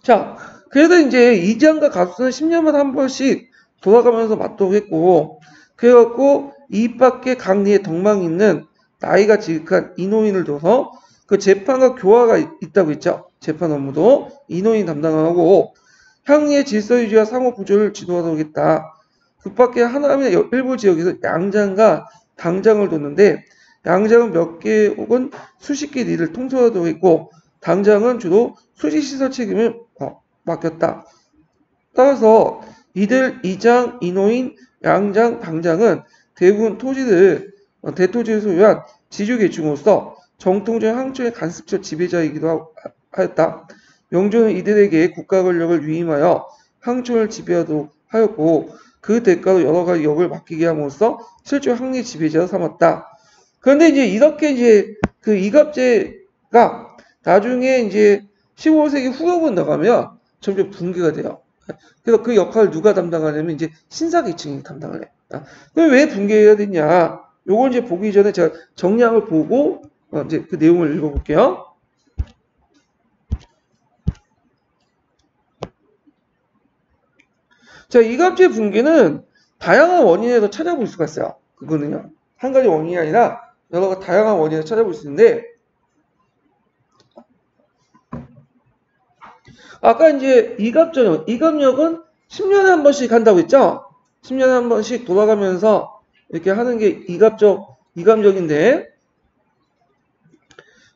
자, 그래도 이제 이장과 갑수는 10년마다 한 번씩 돌아가면서 맞도록 했고, 그래갖고 이입 밖에 강리에 덕망이 있는 나이가 지극한 인호인을 둬서 그 재판과 교화가 있다고 했죠. 재판 업무도 인호인 담당하고 향리의 질서 유지와 상호 구조를 지도하도록 했다. 그 밖에 하나의 일부 지역에서 양장과 당장을 뒀는데 양장은 몇 개 혹은 수십 개 일을 통솔하도록 했고 당장은 주로 수지시설 책임을 맡겼다. 따라서 이들 이장, 인호인, 양장, 당장은 대부분 토지를 대토지를 소유한 지주계층으로서 정통적인 항촌의 간섭적 지배자이기도 하였다. 영조는 이들에게 국가 권력을 위임하여 항촌을 지배하도록 하였고 그 대가로 여러 가지 역을 맡기게 함으로써 실제 항리 지배자로 삼았다. 그런데 이제 이렇게 이제 그 이갑제가 나중에 이제 15세기 후반으로 나가면 점점 붕괴가 돼요. 그래서 그 역할을 누가 담당하냐면 이제 신사계층이 담당을 해. 그럼 왜 붕괴해야 되냐? 요걸 이제 보기 전에 제가 정리한 보고 이제 그 내용을 읽어볼게요. 자, 이갑질 붕괴는 다양한 원인에서 찾아볼 수가 있어요. 그거는요. 한 가지 원인이 아니라 여러 가지 다양한 원인에서 찾아볼 수 있는데, 아까 이제 이갑전형, 이갑력은 10년에 한 번씩 한다고 했죠? 10년에 한 번씩 돌아가면서 이렇게 하는 게 이갑력인데,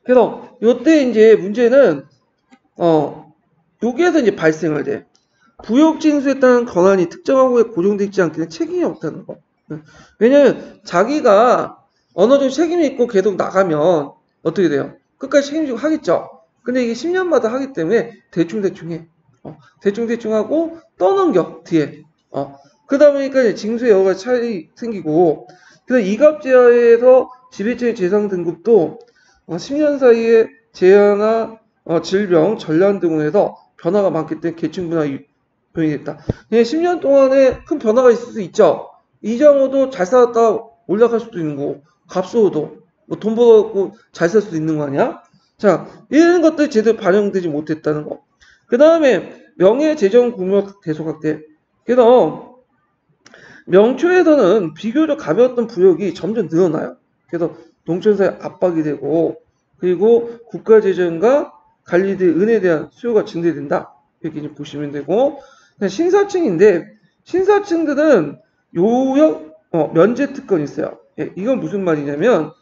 그래서 요때 이제 문제는, 여기에서 이제 발생을 돼. 부역징수에 따른 권한이 특정 항목에 고정되어 있지 않기는 책임이 없다는 거. 왜냐면 자기가 어느 정도 책임이 있고 계속 나가면 어떻게 돼요? 끝까지 책임지고 하겠죠. 근데 이게 10년마다 하기 때문에 대충 해. 대충 하고 떠넘겨 뒤에. 그러다 보니까 이제 징수에 여러 가지 차이 생기고, 그래서 이갑제하에서 지배체의 재상 등급도 10년 사이에 재해나 질병, 전란 등으로 해서 변화가 많기 때문에 계층 분화 요인이 됐다. 10년 동안에 큰 변화가 있을 수 있죠. 이장호도 잘 살았다 올라갈 수도 있는 거고, 갑수호도 뭐 돈 벌어갖고 잘 살 수도 있는 거 아니야? 자, 이런 것들이 제대로 반영되지 못했다는 거. 그 다음에 명예재정 공력 대소 확대. 그래서 명초에서는 비교적 가벼웠던 부역이 점점 늘어나요. 그래서 농촌사회 압박이 되고, 그리고 국가재정과 관리대 은에 대한 수요가 증대된다. 이렇게 이제 보시면 되고, 신사층인데, 신사층들은 요역 면제 특권이 있어요. 예, 이건 무슨 말이냐면,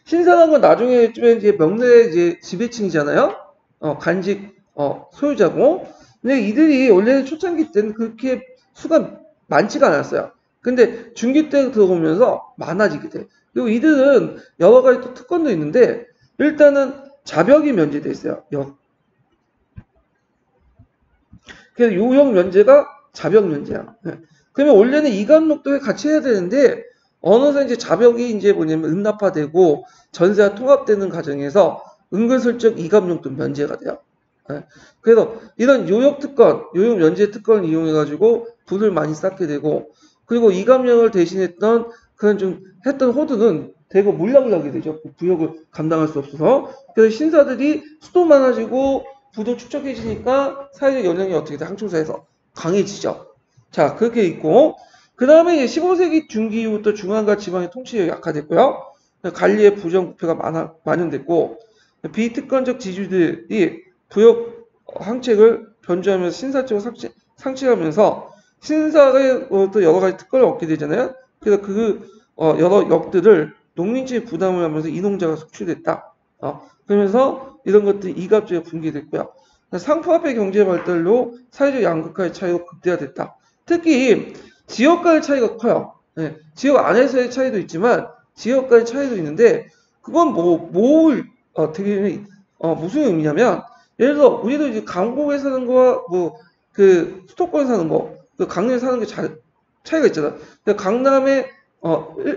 신사라는 건 나중에 이제 명나라의 이제 지배층이잖아요. 간직 소유자고. 근데 이들이 원래는 초창기 때는 그렇게 수가 많지가 않았어요. 근데 중기 때 들어오면서 많아지게 돼. 그리고 이들은 여러 가지 또 특권도 있는데, 일단은 자벽이 면제돼 있어요. 그래서 요역 면제가 자벽 면제야. 그러면 원래는 이감록도 같이 해야 되는데, 어느새 이제 자벽이 이제 뭐냐면 은납화되고 전세와 통합되는 과정에서 은근슬쩍 이감용도 면제가 돼요. 그래서 이런 요역 특권, 요역 면제 특권을 이용해가지고 부를 많이 쌓게 되고, 그리고 이감령을 대신했던 그런 좀 했던 호드는 대거 몰락을 하게 되죠. 부역을 감당할 수 없어서. 그래서 신사들이 수도 많아지고 부도 축적해지니까 사회적 영향이 어떻게 돼? 항충사에서 강해지죠. 자, 그렇게 있고, 그 다음에 이제 15세기 중기 이후부터 중앙과 지방의 통치력이 약화됐고요. 관리의 부정부패가 만연됐고, 비특권적 지주들이 부역 항책을 변주하면서 신사적으로 상실하면서 신사가 또 여러 가지 특권을 얻게 되잖아요. 그래서 그 여러 역들을 농민층이 부담을 하면서 이농자가 속출됐다. 그러면서 이런 것들이 이갑제가 붕괴됐고요. 상품화폐 경제 발달로 사회적 양극화의 차이가 극대화됐다. 특히 지역 간의 차이가 커요. 네, 지역 안에서의 차이도 있지만 지역 간의 차이도 있는데, 그건 되게 무슨 의미냐면, 예를 들어 우리도 이제 강북에 사는 거와 그 수도권에 사는 거, 그 강남에 사는 게 차이가 있잖아. 강남의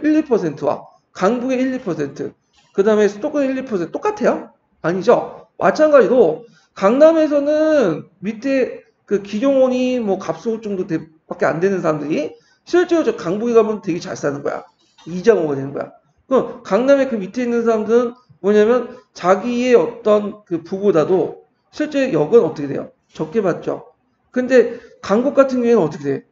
1, 2%와 강북의 1, 2%, 그 다음에 수도권의 1, 2% 똑같아요? 아니죠. 마찬가지로 강남에서는 밑에 그 기종원이 갑수호 정도 밖에 안 되는 사람들이 실제로 저 강북에 가면 되게 잘 사는 거야. 이장호가 되는 거야. 그럼 강남의 그 밑에 있는 사람들은 뭐냐면 자기의 어떤 그 부보다도 실제 역은 어떻게 돼요? 적게 받죠. 근데 강북 같은 경우에는 어떻게 돼?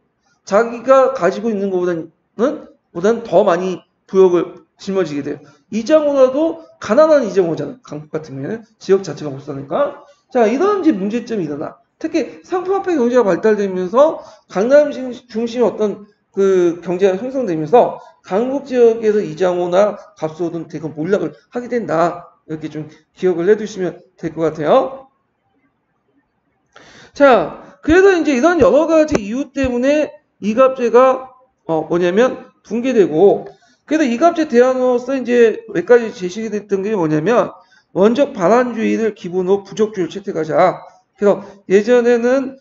자기가 가지고 있는 것보다는 더 많이 부역을 짊어지게 돼요. 이장호라도 가난한 이장호잖아. 강북 같은 경우에는 지역 자체가 못 사니까. 자, 이런 이제 문제점이 일어나. 특히 상품화폐 경제가 발달되면서 강남 중심의 어떤 그 경제가 형성되면서 강북 지역에서 이장호나 갑수호는 대거 몰락을 하게 된다. 이렇게 좀 기억을 해두시면 될 것 같아요. 자, 그래서 이제 이런 여러 가지 이유 때문에 이갑제가 뭐냐면 붕괴되고, 그래서 이갑제 대안으로서 이제 몇 가지 제시가 됐던 게 뭐냐면, 원적 반환주의를 기본으로 부족주의를 채택하자. 그래서 예전에는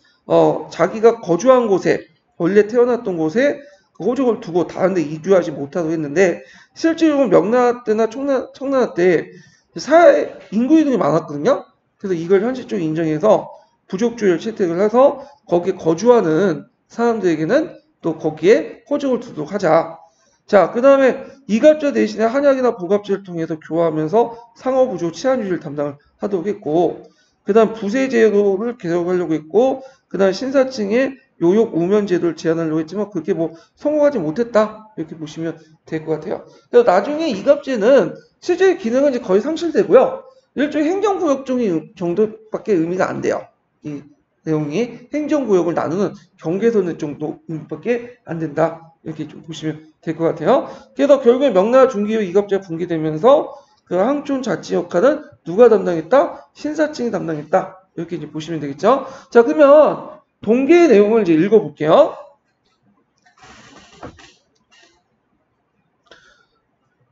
자기가 거주한 곳에, 원래 태어났던 곳에 호적을 두고 다른 데 이주하지 못하도록 했는데, 실제로 명나라 때나 청나라 때 사회 인구 이동이 많았거든요. 그래서 이걸 현실적으로 인정해서 부족주의를 채택을 해서 거기에 거주하는 사람들에게는 또 거기에 호적을 두도록 하자. 자, 그 다음에 이갑제 대신에 한약이나 보갑제를 통해서 교화하면서 상어부조 치안 유지를 담당을 하도록 했고, 그 다음 부세 제도를 개혁하려고 했고, 그 다음 신사층의 요역 우면 제도를 제한하려고 했지만 그게 뭐 성공하지 못했다, 이렇게 보시면 될 것 같아요. 그래서 나중에 이갑제는 실제 기능은 이제 거의 상실되고요. 일종의 행정구역 정도밖에 의미가 안 돼요. 이 내용이 행정구역을 나누는 경계선의 정도 의미밖에 안 된다, 이렇게 좀 보시면 될 것 같아요. 그래서 결국에 명나라 중기 후 이갑제가 붕괴되면서 그 항촌 자치 역할은 누가 담당했다? 신사층이 담당했다, 이렇게 이제 보시면 되겠죠. 자, 그러면 동계의 내용을 이제 읽어볼게요.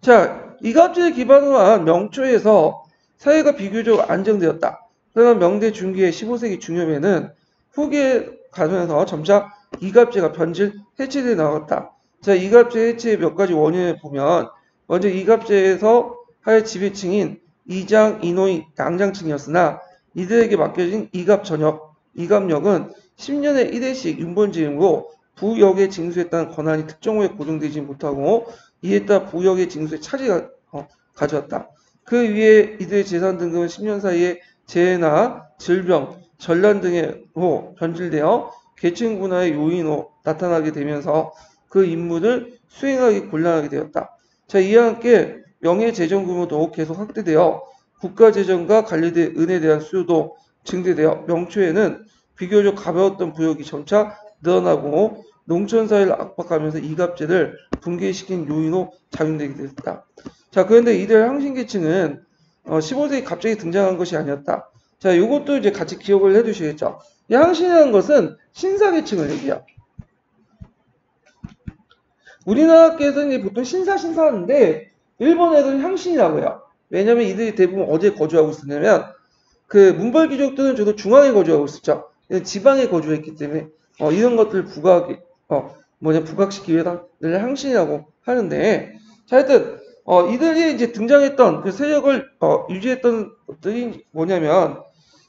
자, 이갑제를 기반으로 한 명초에서 사회가 비교적 안정되었다. 그러나 명대 중기의 15세기 중엽에는 후기에 가면서 점차 이갑제가 변질, 해체되어 나갔다. 자, 이갑제 해체의 몇 가지 원인을 보면 먼저 이갑제에서 하의 지배층인 이장, 이노이, 양장층이었으나 이들에게 맡겨진 이갑 전역, 이갑역은 10년에 1회씩 윤본지임으로 부역에 징수했다는 권한이 특정호에 고정되지 못하고 이에 따라 부역의 징수에 차질을 가져왔다. 그 위에 이들의 재산 등급은 10년 사이에 재해나 질병, 전란 등으로 변질되어 계층 분화의 요인으로 나타나게 되면서 그 임무를 수행하기 곤란하게 되었다. 자, 이와 함께 명예재정 규모도 계속 확대되어 국가재정과 관련된 은에 대한 수요도 증대되어 명초에는 비교적 가벼웠던 부역이 점차 늘어나고 농촌사회를 압박하면서 이갑제를 붕괴시킨 요인으로 작용되게 됐다. 자, 그런데 이들 항신계층은 15세기 갑자기 등장한 것이 아니었다. 자, 이것도 이제 같이 기억을 해두시겠죠. 이 항신이라는 것은 신사계층을 얘기해요. 우리나라께서는 보통 신사하는데 일본 애들은 향신이라고 해요. 왜냐면 이들이 대부분 어디에 거주하고 있었냐면 그 문벌귀족들은 주로 중앙에 거주하고 있었죠. 지방에 거주했기 때문에 이런 것들을 부각시키기 위해서 향신이라고 하는데, 자, 하여튼 이들이 이제 등장했던 그 세력을 유지했던 것들이 뭐냐면,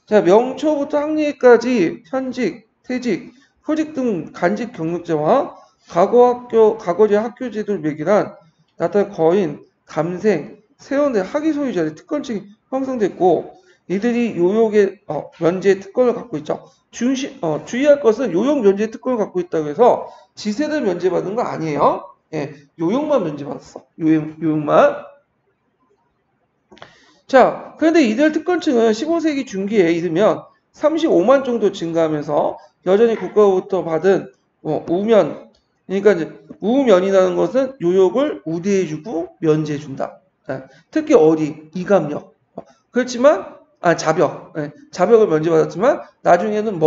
자, 명초부터 항리까지 현직, 퇴직, 후직 등 간직 경력자와 과거제 학교 제도를 매개한 나타난 거인, 감생, 세원대 학위 소유자의 특권층이 형성됐고, 이들이 요역의 면제 특권을 갖고 있죠. 주의할 것은 요역 면제 특권을 갖고 있다고 해서 지세를 면제받은 거 아니에요. 예, 요역만 면제받았어. 요역만. 자, 그런데 이들 특권층은 15세기 중기에 이르면 35만 정도 증가하면서 여전히 국가로부터 받은 우면, 그러니까 이제 우면이라는 것은 요역을 우대해주고 면제해준다. 특히 어디? 이감역. 그렇지만 자벽. 네, 자벽을 면제받았지만 나중에는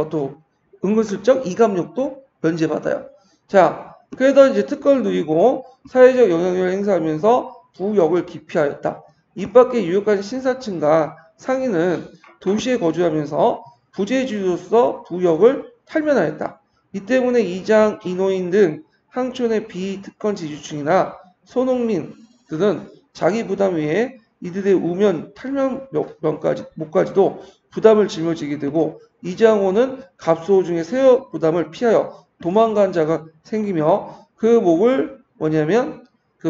또 은근슬쩍 이감역도 면제받아요. 자, 그래서 이제 특권을 누리고 사회적 영향력을 행사하면서 부역을 기피하였다. 이 밖에 유역한 신사층과 상인은 도시에 거주하면서 부재주로서 부역을 탈면하였다. 이 때문에 이장, 이노인 등 항촌의 비특권 지주층이나 소농민들은 자기 부담 외에 이들의 우면, 탈면까지도 부담을 짊어지게 되고 이장호는 갑소 중에 세역 부담을 피하여 도망간 자가 생기며 그 목을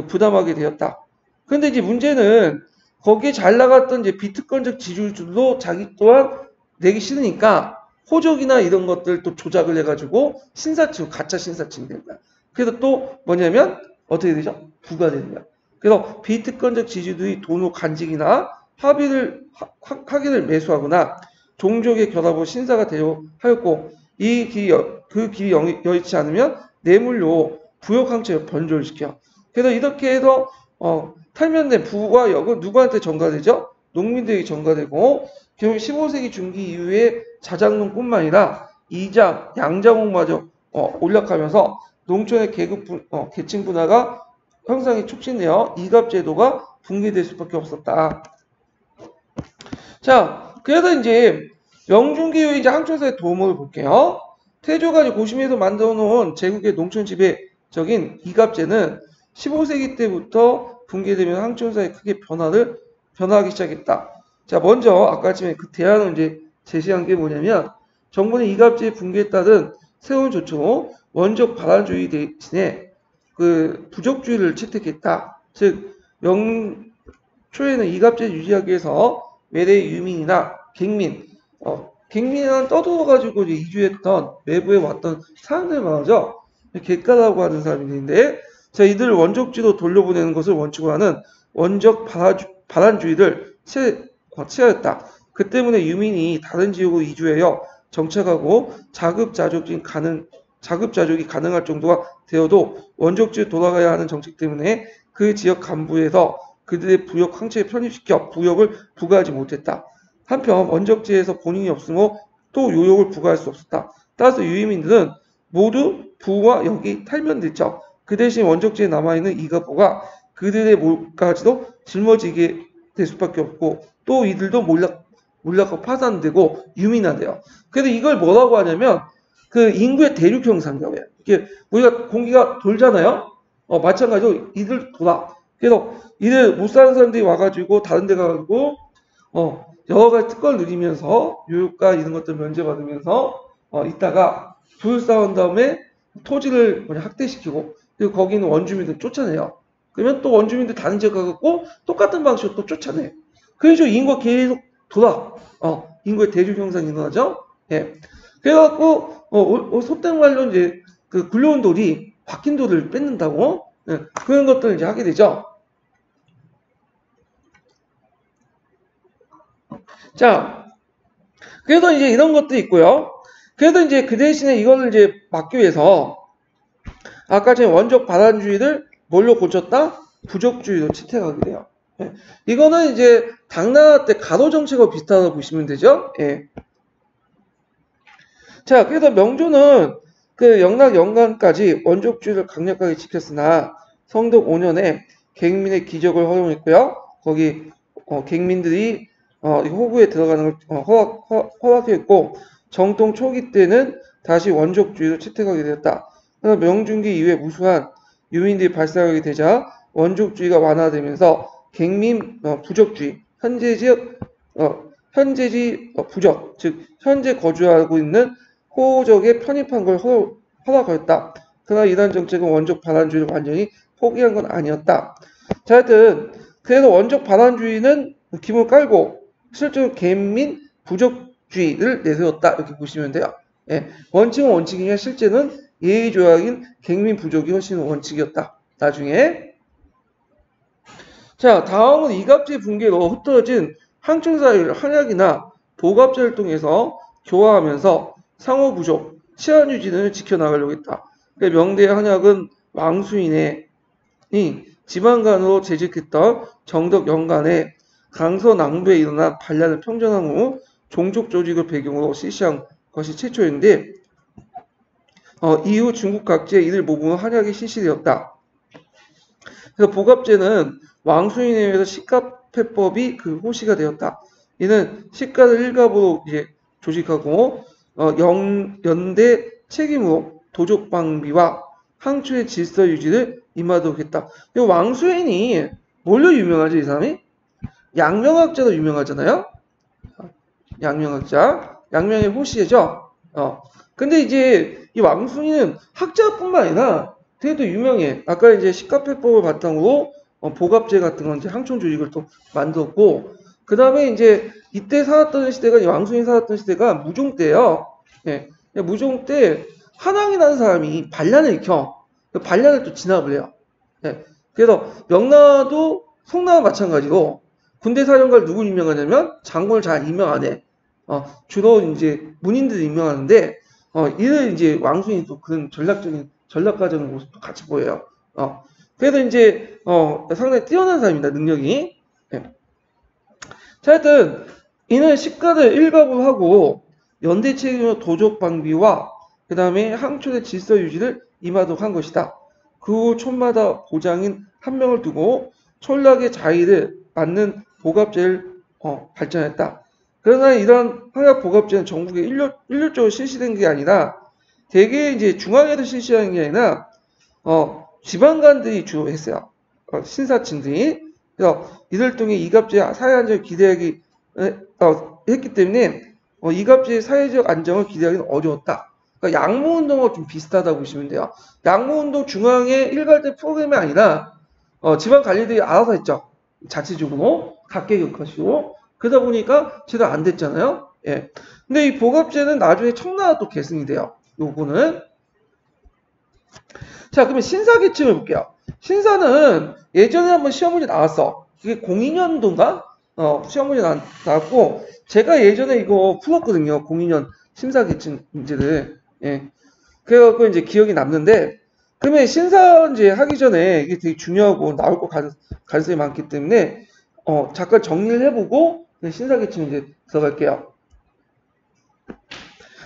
부담하게 되었다. 그런데 이제 문제는 거기에 잘 나갔던 이제 비특권적 지주들도 자기 또한 내기 싫으니까 호적이나 이런 것들 또 조작을 해가지고 신사층, 가짜 신사층이 된 거야. 그래서 또 어떻게 되죠? 부가 되는 거야. 그래서 비특권적 지주들이 돈으로 간직이나 학위를 매수하거나 종족의 결합으로 신사가 되려 하였고 그 길이 여의치 않으면 뇌물로 부역항체를 변절시켜. 그래서 이렇게 해서 탈면된 부와 역은 누구한테 전가되죠? 농민들에게 전가되고 결국 15세기 중기 이후에 자장농뿐만 아니라 이장, 양장옥마저 올라가면서 농촌의 계층 분화가 형성이 촉진되어 이갑제도가 붕괴될 수밖에 없었다. 자, 그래서 이제 명중기의 이제 항촌사의 도움을 볼게요. 태조가 고심에서 만들어 놓은 제국의 농촌 지배적인 이갑제는 15세기 때부터 붕괴되면 항촌사에 크게 변화하기 시작했다. 자, 먼저 아까 전에 그 대안을 이제 제시한 게 뭐냐면 정부는 이갑제의 붕괴에 따른 새로운 조처로 원적 발안주의 대신에 그 부적주의를 채택했다. 즉 영초에는 이갑제 유지하기 위해서 외래의 유민이나 갱민, 갱민은 떠들어가지고 이주했던 외부에 왔던 사람들 말하죠. 객가라고 하는 사람이 있는데, 자, 이들 원적주의로 돌려보내는 것을 원칙으로 하는 원적 발안주의를 취하였다. 그 때문에 유민이 다른 지역으로 이주하여 정착하고 자급자족이 가능할 정도가 되어도 원적지로 돌아가야 하는 정책 때문에 그 지역 간부에서 그들의 부역 황체에 편입시켜 부역을 부과하지 못했다. 한편 원적지에서 본인이 없으므로 또 요역을 부과할 수 없었다. 따라서 유민들은 모두 부와 역이 탈면됐죠. 그 대신 원적지에 남아있는 이가보가 그들의 몰까지도 짊어지게 될 수밖에 없고 또 이들도 몰락하고 파산되고 유민화돼요. 그래서 이걸 뭐라고 하냐면 그 인구의 대륙 현상이라고 해요. 이게 우리가 공기가 돌잖아요. 마찬가지로 이들 돌아. 그래서 이들 못 사는 사람들이 와가지고 다른 데 가가지고 여러 가지 특권을 누리면서 교육과 이런 것들 면제받으면서 있다가 둘싸운 다음에 토지를 학대시키고 그리고 거기 있는 원주민들 쫓아내요. 그러면 또 원주민들 다른 지역 가갖고 똑같은 방식으로 또 쫓아내. 그래서 인구가 계속 돌아. 인구의 대륙 형상이 일어나죠. 예. 그래갖고 소땡 말로 이제 그 굴려온 돌이 박힌 돌을 뺏는다고 그런 것들을 이제 하게 되죠. 자, 그래서 이제 이런 것도 있고요. 그래도 이제 그 대신에 이거를 이제 막기 위해서 아까 전에 원적 발안주의를 뭘로 고쳤다? 부적주의로 채택하게 돼요. 예. 이거는 이제 당나라 때 가도 정책과 비슷하다고 보시면 되죠. 예. 자, 그래서 명조는 그 영락 영간까지 원족주의를 강력하게 지켰으나 성덕 5년에 갱민의 기적을 허용했고요. 거기 갱민들이 호구에 들어가는 걸 허락했고 정통 초기 때는 다시 원족주의로 채택하게 되었다. 그래서 명중기 이후에 무수한 유민들이 발생하게 되자 원족주의가 완화되면서 갱민 부적주의, 현재지 부적, 즉 현재 거주하고 있는 호적에 편입한 걸 허락하였다. 그러나 이러한 정책은 원적 반환주의를 완전히 포기한 건 아니었다. 자, 하여튼 그래서 원적 반환주의는 기본을 깔고 실제로 갱민 부적주의를 내세웠다. 이렇게 보시면 돼요. 예, 원칙은 원칙이냐 실제는 예의조약인 갱민 부적이 훨씬 원칙이었다. 나중에 자, 다음은 이갑제 붕괴로 흩어진 항충사회를 한약이나 보갑제를 통해서 교화하면서 상호 부족, 치안 유지를 지켜나가려고 했다. 명대의 한약은 왕수인의 지방간으로 재직했던 정덕 영간에 강서낭부에 일어난 반란을 평정한 후 종족 조직을 배경으로 실시한 것이 최초인데 이후 중국 각지에 이를 모으는 한약이 실시되었다. 그래서 보갑제는 왕수인에 의해서 식가폐법이 그 호시가 되었다. 이는 식가를 일갑으로 이제 조직하고 연대 책임으로 도적방비와 항초의 질서 유지를 임하도록 했다. 이 왕수인이 뭘로 유명하죠, 이 사람이? 양명학자로 유명하잖아요. 양명학자, 양명의 호시죠. 근데 이제 이 왕수인은 학자뿐만 아니라 되게 유명해. 아까 이제 식가폐법을 바탕으로 보갑제 같은 건 이제 항촌 조직을 또 만들었고, 그 다음에 이제 이때 살았던 시대가 왕수인 살았던 시대가 무종 때예요. 예, 무종 때 한왕이라는 사람이 반란을 일으켜 반란을 또 진압을 해요. 예, 그래서 명나라도 송나라 마찬가지로 군대 사령관 누구 임명하냐면 장군을 잘 임명 안 해. 주로 이제 문인들이 임명하는데 이를 이제 왕수인이 또 그런 전략가적인 모습도 같이 보여요. 그래서 이제 상당히 뛰어난 사람입니다. 능력이. 예. 자, 하여튼 이는 식가를 일갑으로 하고 연대 책임으로 도적 방비와 그 다음에 항촌의 질서 유지를 임하도록 한 것이다. 그 후 촌마다 보장인 한 명을 두고 촌락의 자의를 받는 보갑제를 발전했다. 그러나 이러한 한약 보갑제는 전국에 일률적으로 실시된 게 아니라 대개 이제 중앙에서 실시하는 게 아니라 지방관들이 주로 했어요. 신사층들이. 그래서 이들 통해 이갑제 사회 안정을 기대하기 했기 때문에 이갑제의 사회적 안정을 기대하기는 어려웠다. 그러니까 양모운동하고 좀 비슷하다고 보시면 돼요. 양모운동 중앙에 일괄된 프로그램이 아니라 지방 관리들이 알아서 했죠. 자체적으로 각계격하시고 그러다 보니까 제대로 안 됐잖아요. 예. 근데 이 보갑제는 나중에 청나라 또 계승이 돼요. 요거는. 자, 그러면 신사 계층을 볼게요. 신사는 예전에 한번 시험 문제 나왔어. 그게 02년도인가? 시험 문제 나왔고, 제가 예전에 이거 풀었거든요. 02년 신사 계층 문제를. 예. 그래갖고 이제 기억이 남는데, 그러면 신사 이제 하기 전에 이게 되게 중요하고 나올 거 가능성이 많기 때문에, 잠깐 정리를 해보고, 신사 계층 이제 들어갈게요.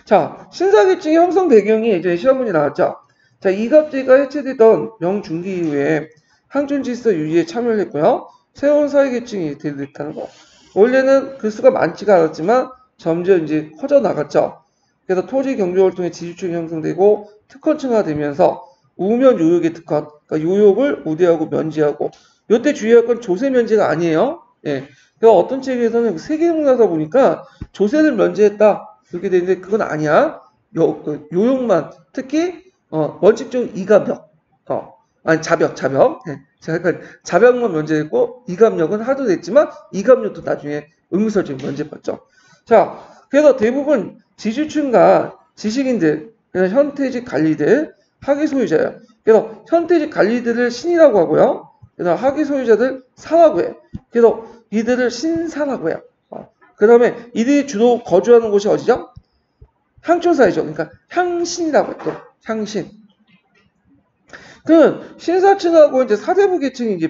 자, 신사 계층의 형성 배경이 예전에 시험 문제 나왔죠. 자, 이갑제가 해체되던 명중기 이후에 항존 질서 유지에 참여를 했고요. 새로운 사회계층이 대립했다는 거. 원래는 그 수가 많지가 않았지만 점점 이제 커져 나갔죠. 그래서 토지 경조를 통해 지주층이 형성되고 특권층화가 되면서 우면 요역의 특권, 그러니까 요역을 우대하고 면제하고. 이때 주의할 건 조세 면제가 아니에요. 예. 그래서 어떤 책에서는 세계문화다 보니까 조세를 면제했다 그렇게 되는데 그건 아니야. 요역만 특히 원칙적으로 이갑력, 아니 자벽. 네. 제가 약간 자벽만 면제했고 이갑력은 하도 됐지만 이갑력도 나중에 의무설정 면제받죠. 자, 그래서 대부분 지주층과 지식인들, 현퇴직 관리들, 학위 소유자예요. 그래서 현퇴직 관리들을 신이라고 하고요. 그다음 학위 소유자들 사라고 해요. 그래서 이들을 신사라고 해요. 그 다음에 이들이 주로 거주하는 곳이 어디죠? 향촌사회죠. 그러니까 향신이라고 해요. 또 향신. 그 신사층하고 이제 사대부 계층이 이제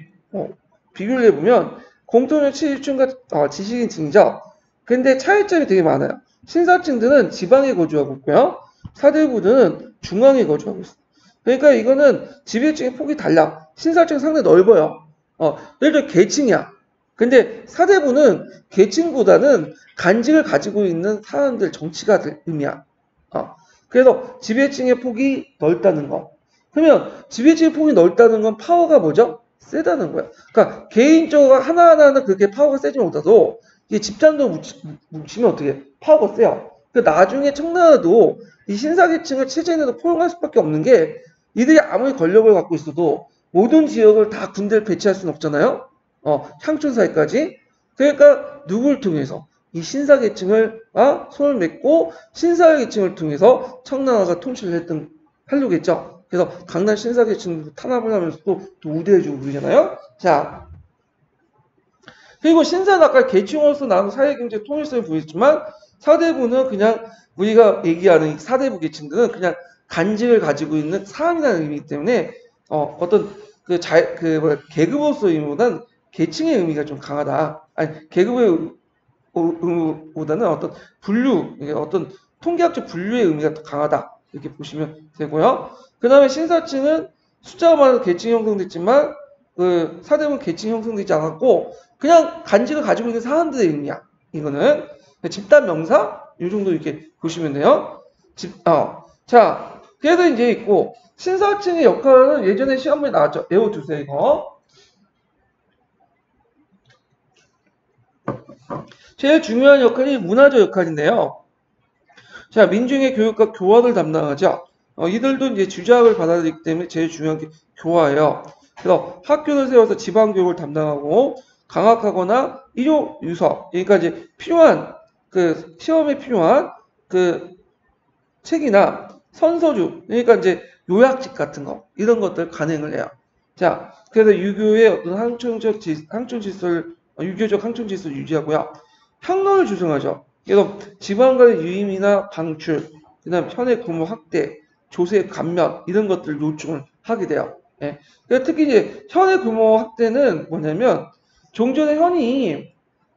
비교를 해보면 공통의 지주층과 지식인층이죠. 근데 차이점이 되게 많아요. 신사층들은 지방에 거주하고 있고요. 사대부들은 중앙에 거주하고 있어요. 그러니까 이거는 지배층의 폭이 달라. 신사층은 상당히 넓어요. 예를 들어 계층이야. 근데 사대부는 계층보다는 간직을 가지고 있는 사람들, 정치가들 의미야. 그래서 지배층의 폭이 넓다는 거. 그러면 지배층의 폭이 넓다는 건 파워가 뭐죠? 세다는 거야. 그러니까 개인적으로 하나하나는 그렇게 파워가 세지 못해도 이게 집단도 뭉치면 어떻게 파워가 세요. 그러니까 나중에 청나라도 이 신사계층을 체제내도 포용할 수밖에 없는 게 이들이 아무리 권력을 갖고 있어도 모든 지역을 다 군대를 배치할 수는 없잖아요. 향촌사회까지. 그러니까 누구를 통해서 이 신사계층을 손을 맺고 신사계층을 통해서 청나라가 통치를 하려겠죠. 그래서 강남 신사계층 탄압을 하면서 또 우대해주고 그러잖아요. 자, 그리고 신사는 아까 계층으로서 나눈 사회경제 통일성을 부여했지만 사대부는 그냥 우리가 얘기하는 사대부 계층들은 그냥 간직을 가지고 있는 사람이라는 의미이기 때문에 어떤 계급으로서의 의미보다는 계층의 의미가 좀 강하다. 아니 계급의 의미보다는 어떤 분류, 어떤 통계학적 분류의 의미가 더 강하다. 이렇게 보시면 되고요. 그 다음에 신사층은 숫자가 많아서 계층이 형성됐지만 그 사대부는 계층이 형성되지 않았고 그냥 간직을 가지고 있는 사람들의 의미야. 이거는 집단 명사 이 정도 이렇게 보시면 돼요. 자, 그래도 이제 있고 신사층의 역할은 예전에 시험에 나왔죠. 외워두세요 이거. 제일 중요한 역할이 문화적 역할인데요. 자, 민중의 교육과 교화를 담당하죠. 이들도 이제 주자학을 받아들이기 때문에 제일 중요한 게 교화예요. 그래서 학교를 세워서 지방교육을 담당하고 강학하거나 일요 유서, 그러니까 이제 필요한 그 시험에 필요한 그 책이나 선서주, 그러니까 이제 요약집 같은 거 이런 것들 간행을 해요. 자, 그래서 유교의 어떤 항촌적 질서를 유교적 항촌 질서를 유지하고요. 향로를 조성하죠. 그래서 지방간의 유임이나 방출, 그다음 현의 규모 확대, 조세 감면 이런 것들 요청을 하게 돼요. 예. 특히 이제 현의 규모 확대는 뭐냐면 종전의 현이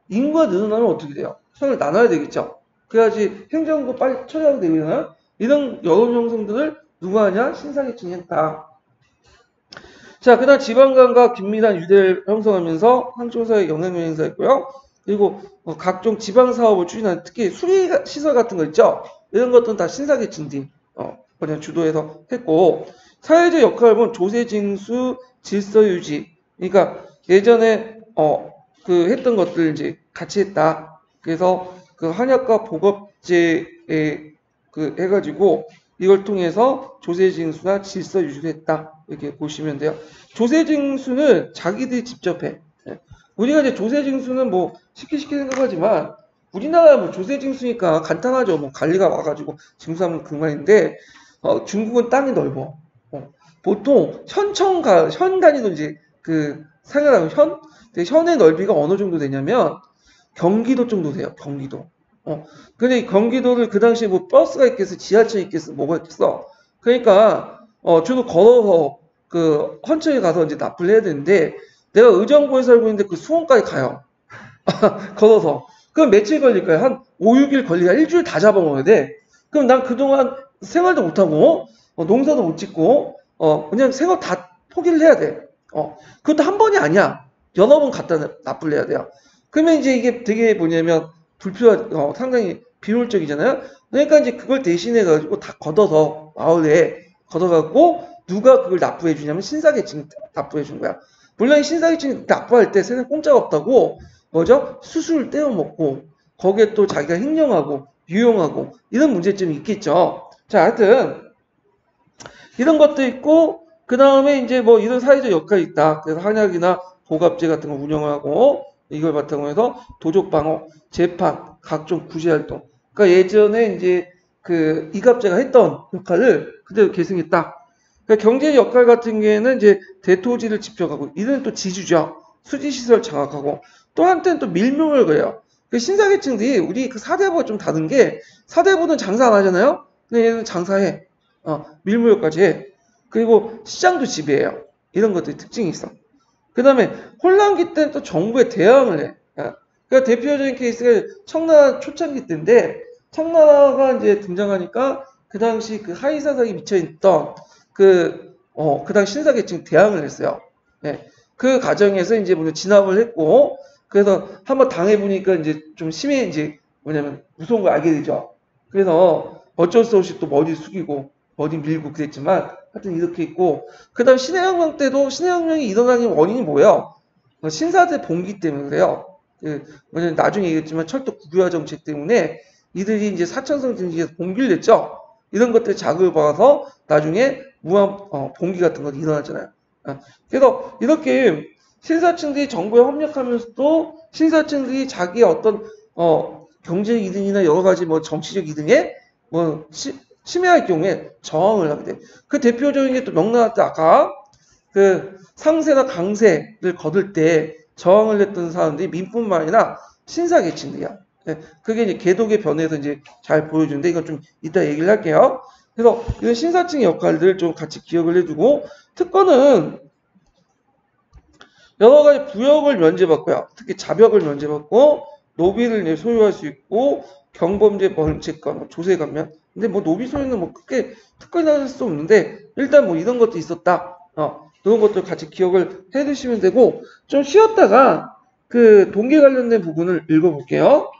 인구가 늘어나면 어떻게 돼요? 현을 나눠야 되겠죠. 그래야지 행정도 빨리 처리하게 되잖아요. 이런 여론 형성들을 누가 하냐? 신사계층이 했다. 자, 그 다음 지방간과 긴밀한 유대를 형성하면서 항촌사회 영향을 행사했고요. 그리고 각종 지방사업을 추진하는 특히 수리시설 같은 거 있죠. 이런 것들은 다 신사계층들이 그냥 주도해서 했고 사회적 역할을 보면 조세 징수, 질서 유지. 그러니까 예전에 그 했던 것들 이제 같이 했다. 그래서 그 한약과 보급제에 그 해가지고 이걸 통해서 조세징수나 질서 유지를 했다. 이렇게 보시면 돼요. 조세징수는 자기들이 직접 해. 예. 우리가 이제 조세징수는 뭐 쉽게 생각하지만 우리나라 뭐 조세징수니까 간단하죠. 뭐 관리가 와가지고 징수하면 그만인데 중국은 땅이 넓어. 보통 현 단위로 이제 그 상현하고 근데 현의 넓이가 어느 정도 되냐면 경기도 정도 돼요. 경기도. 근데 경기도를 그 당시에 뭐 버스가 있겠어, 지하철이 있겠어, 뭐가 있겠어. 그러니까 주로 걸어서 그 헌천에 가서 이제 납부를 해야 되는데 내가 의정부에 살고 있는데 그 수원까지 가요. 걸어서. 그럼 며칠 걸릴까요? 한 5, 6일 걸리야. 일주일 다 잡아먹어야 돼. 그럼 난 그동안 생활도 못하고 농사도 못 짓고 그냥 생활 다 포기를 해야 돼. 그것도 한 번이 아니야. 여러 번 갖다 납부를 해야 돼요. 그러면 이제 이게 되게 뭐냐면 상당히 비효율적이잖아요. 그러니까 이제 그걸 대신해 가지고 다 걷어서 마을에 걷어갖고 누가 그걸 납부해 주냐면 신사계층 납부해 준 거야. 물론 신사계층 납부할 때 세상 공짜가 없다고 뭐죠? 수수를 떼어 먹고 거기에 또 자기가 횡령하고 유용하고 이런 문제점이 있겠죠. 자, 하여튼 이런 것도 있고 그 다음에 이제 뭐 이런 사회적 역할이 있다. 그래서 한약이나 보갑제 같은 거 운영하고 이걸 바탕으로 해서 도적 방어, 재판, 각종 구제 활동. 그러니까 예전에 이제 그 이갑제가 했던 역할을 그대로 계승했다. 그러니까 경제 역할 같은 경우에는 이제 대토지를 집적하고 이는 또 지주죠. 수지시설 장악하고 또 한때는 또 밀묘를 그래요. 그 신사계층들이 우리 그 사대부가 좀 다른 게 사대부는 장사 안 하잖아요. 근데 얘는 장사해. 밀무역까지 해. 그리고 시장도 지배해요. 이런 것들이 특징이 있어. 그 다음에 혼란기 때는 또 정부에 대항을 해. 그러니까 대표적인 케이스가 청나라 초창기 때인데 청나라가 이제 등장하니까 그 당시 그 하위사상이 미쳐있던 그 당시 신사계층 대항을 했어요. 네. 그 과정에서 이제 물론 진압을 했고 그래서 한번 당해보니까 이제 좀 심해 뭐냐면 무서운 걸 알게 되죠. 그래서 어쩔 수 없이 또 머리 숙이고 머리 밀고 그랬지만 하여튼 이렇게 있고 그 다음 신해혁명 때도 신해혁명이 일어나는 원인이 뭐예요? 신사대 봉기 때문에 그래요. 뭐냐면 나중에 얘기했지만 철도 국유화 정책 때문에 이들이 이제 사천성 등지에서 봉기를 냈죠. 이런 것들 자극을 받아서 나중에 무한 봉기 같은 거 일어나잖아요. 그래서 이렇게 신사층들이 정부에 협력하면서도 신사층들이 자기의 어떤 경제적 이득이나 여러 가지 뭐 정치적 이득에 뭐 침해할 경우에 저항을 하게 돼. 그 대표적인 게 또 명나라 때 아까 그 상세나 강세를 거둘 때 저항을 했던 사람들이 민뿐만 아니라 신사계층들이야. 그게 이제 개독의 변에서 이제 잘 보여주는데 이건 좀 이따 얘기를 할게요. 그래서 이런 신사층의 역할들을 좀 같이 기억을 해두고 특권은 여러 가지 부역을 면제받고요. 특히 자벽을 면제받고 노비를 소유할 수 있고 경범죄 벌책과 조세 감면. 근데 뭐 노비 소유는 뭐 크게 특권이 나올 수 없는데 일단 뭐 이런 것도 있었다. 이런 것들 같이 기억을 해두시면 되고 좀 쉬었다가 그 동계 관련된 부분을 읽어볼게요.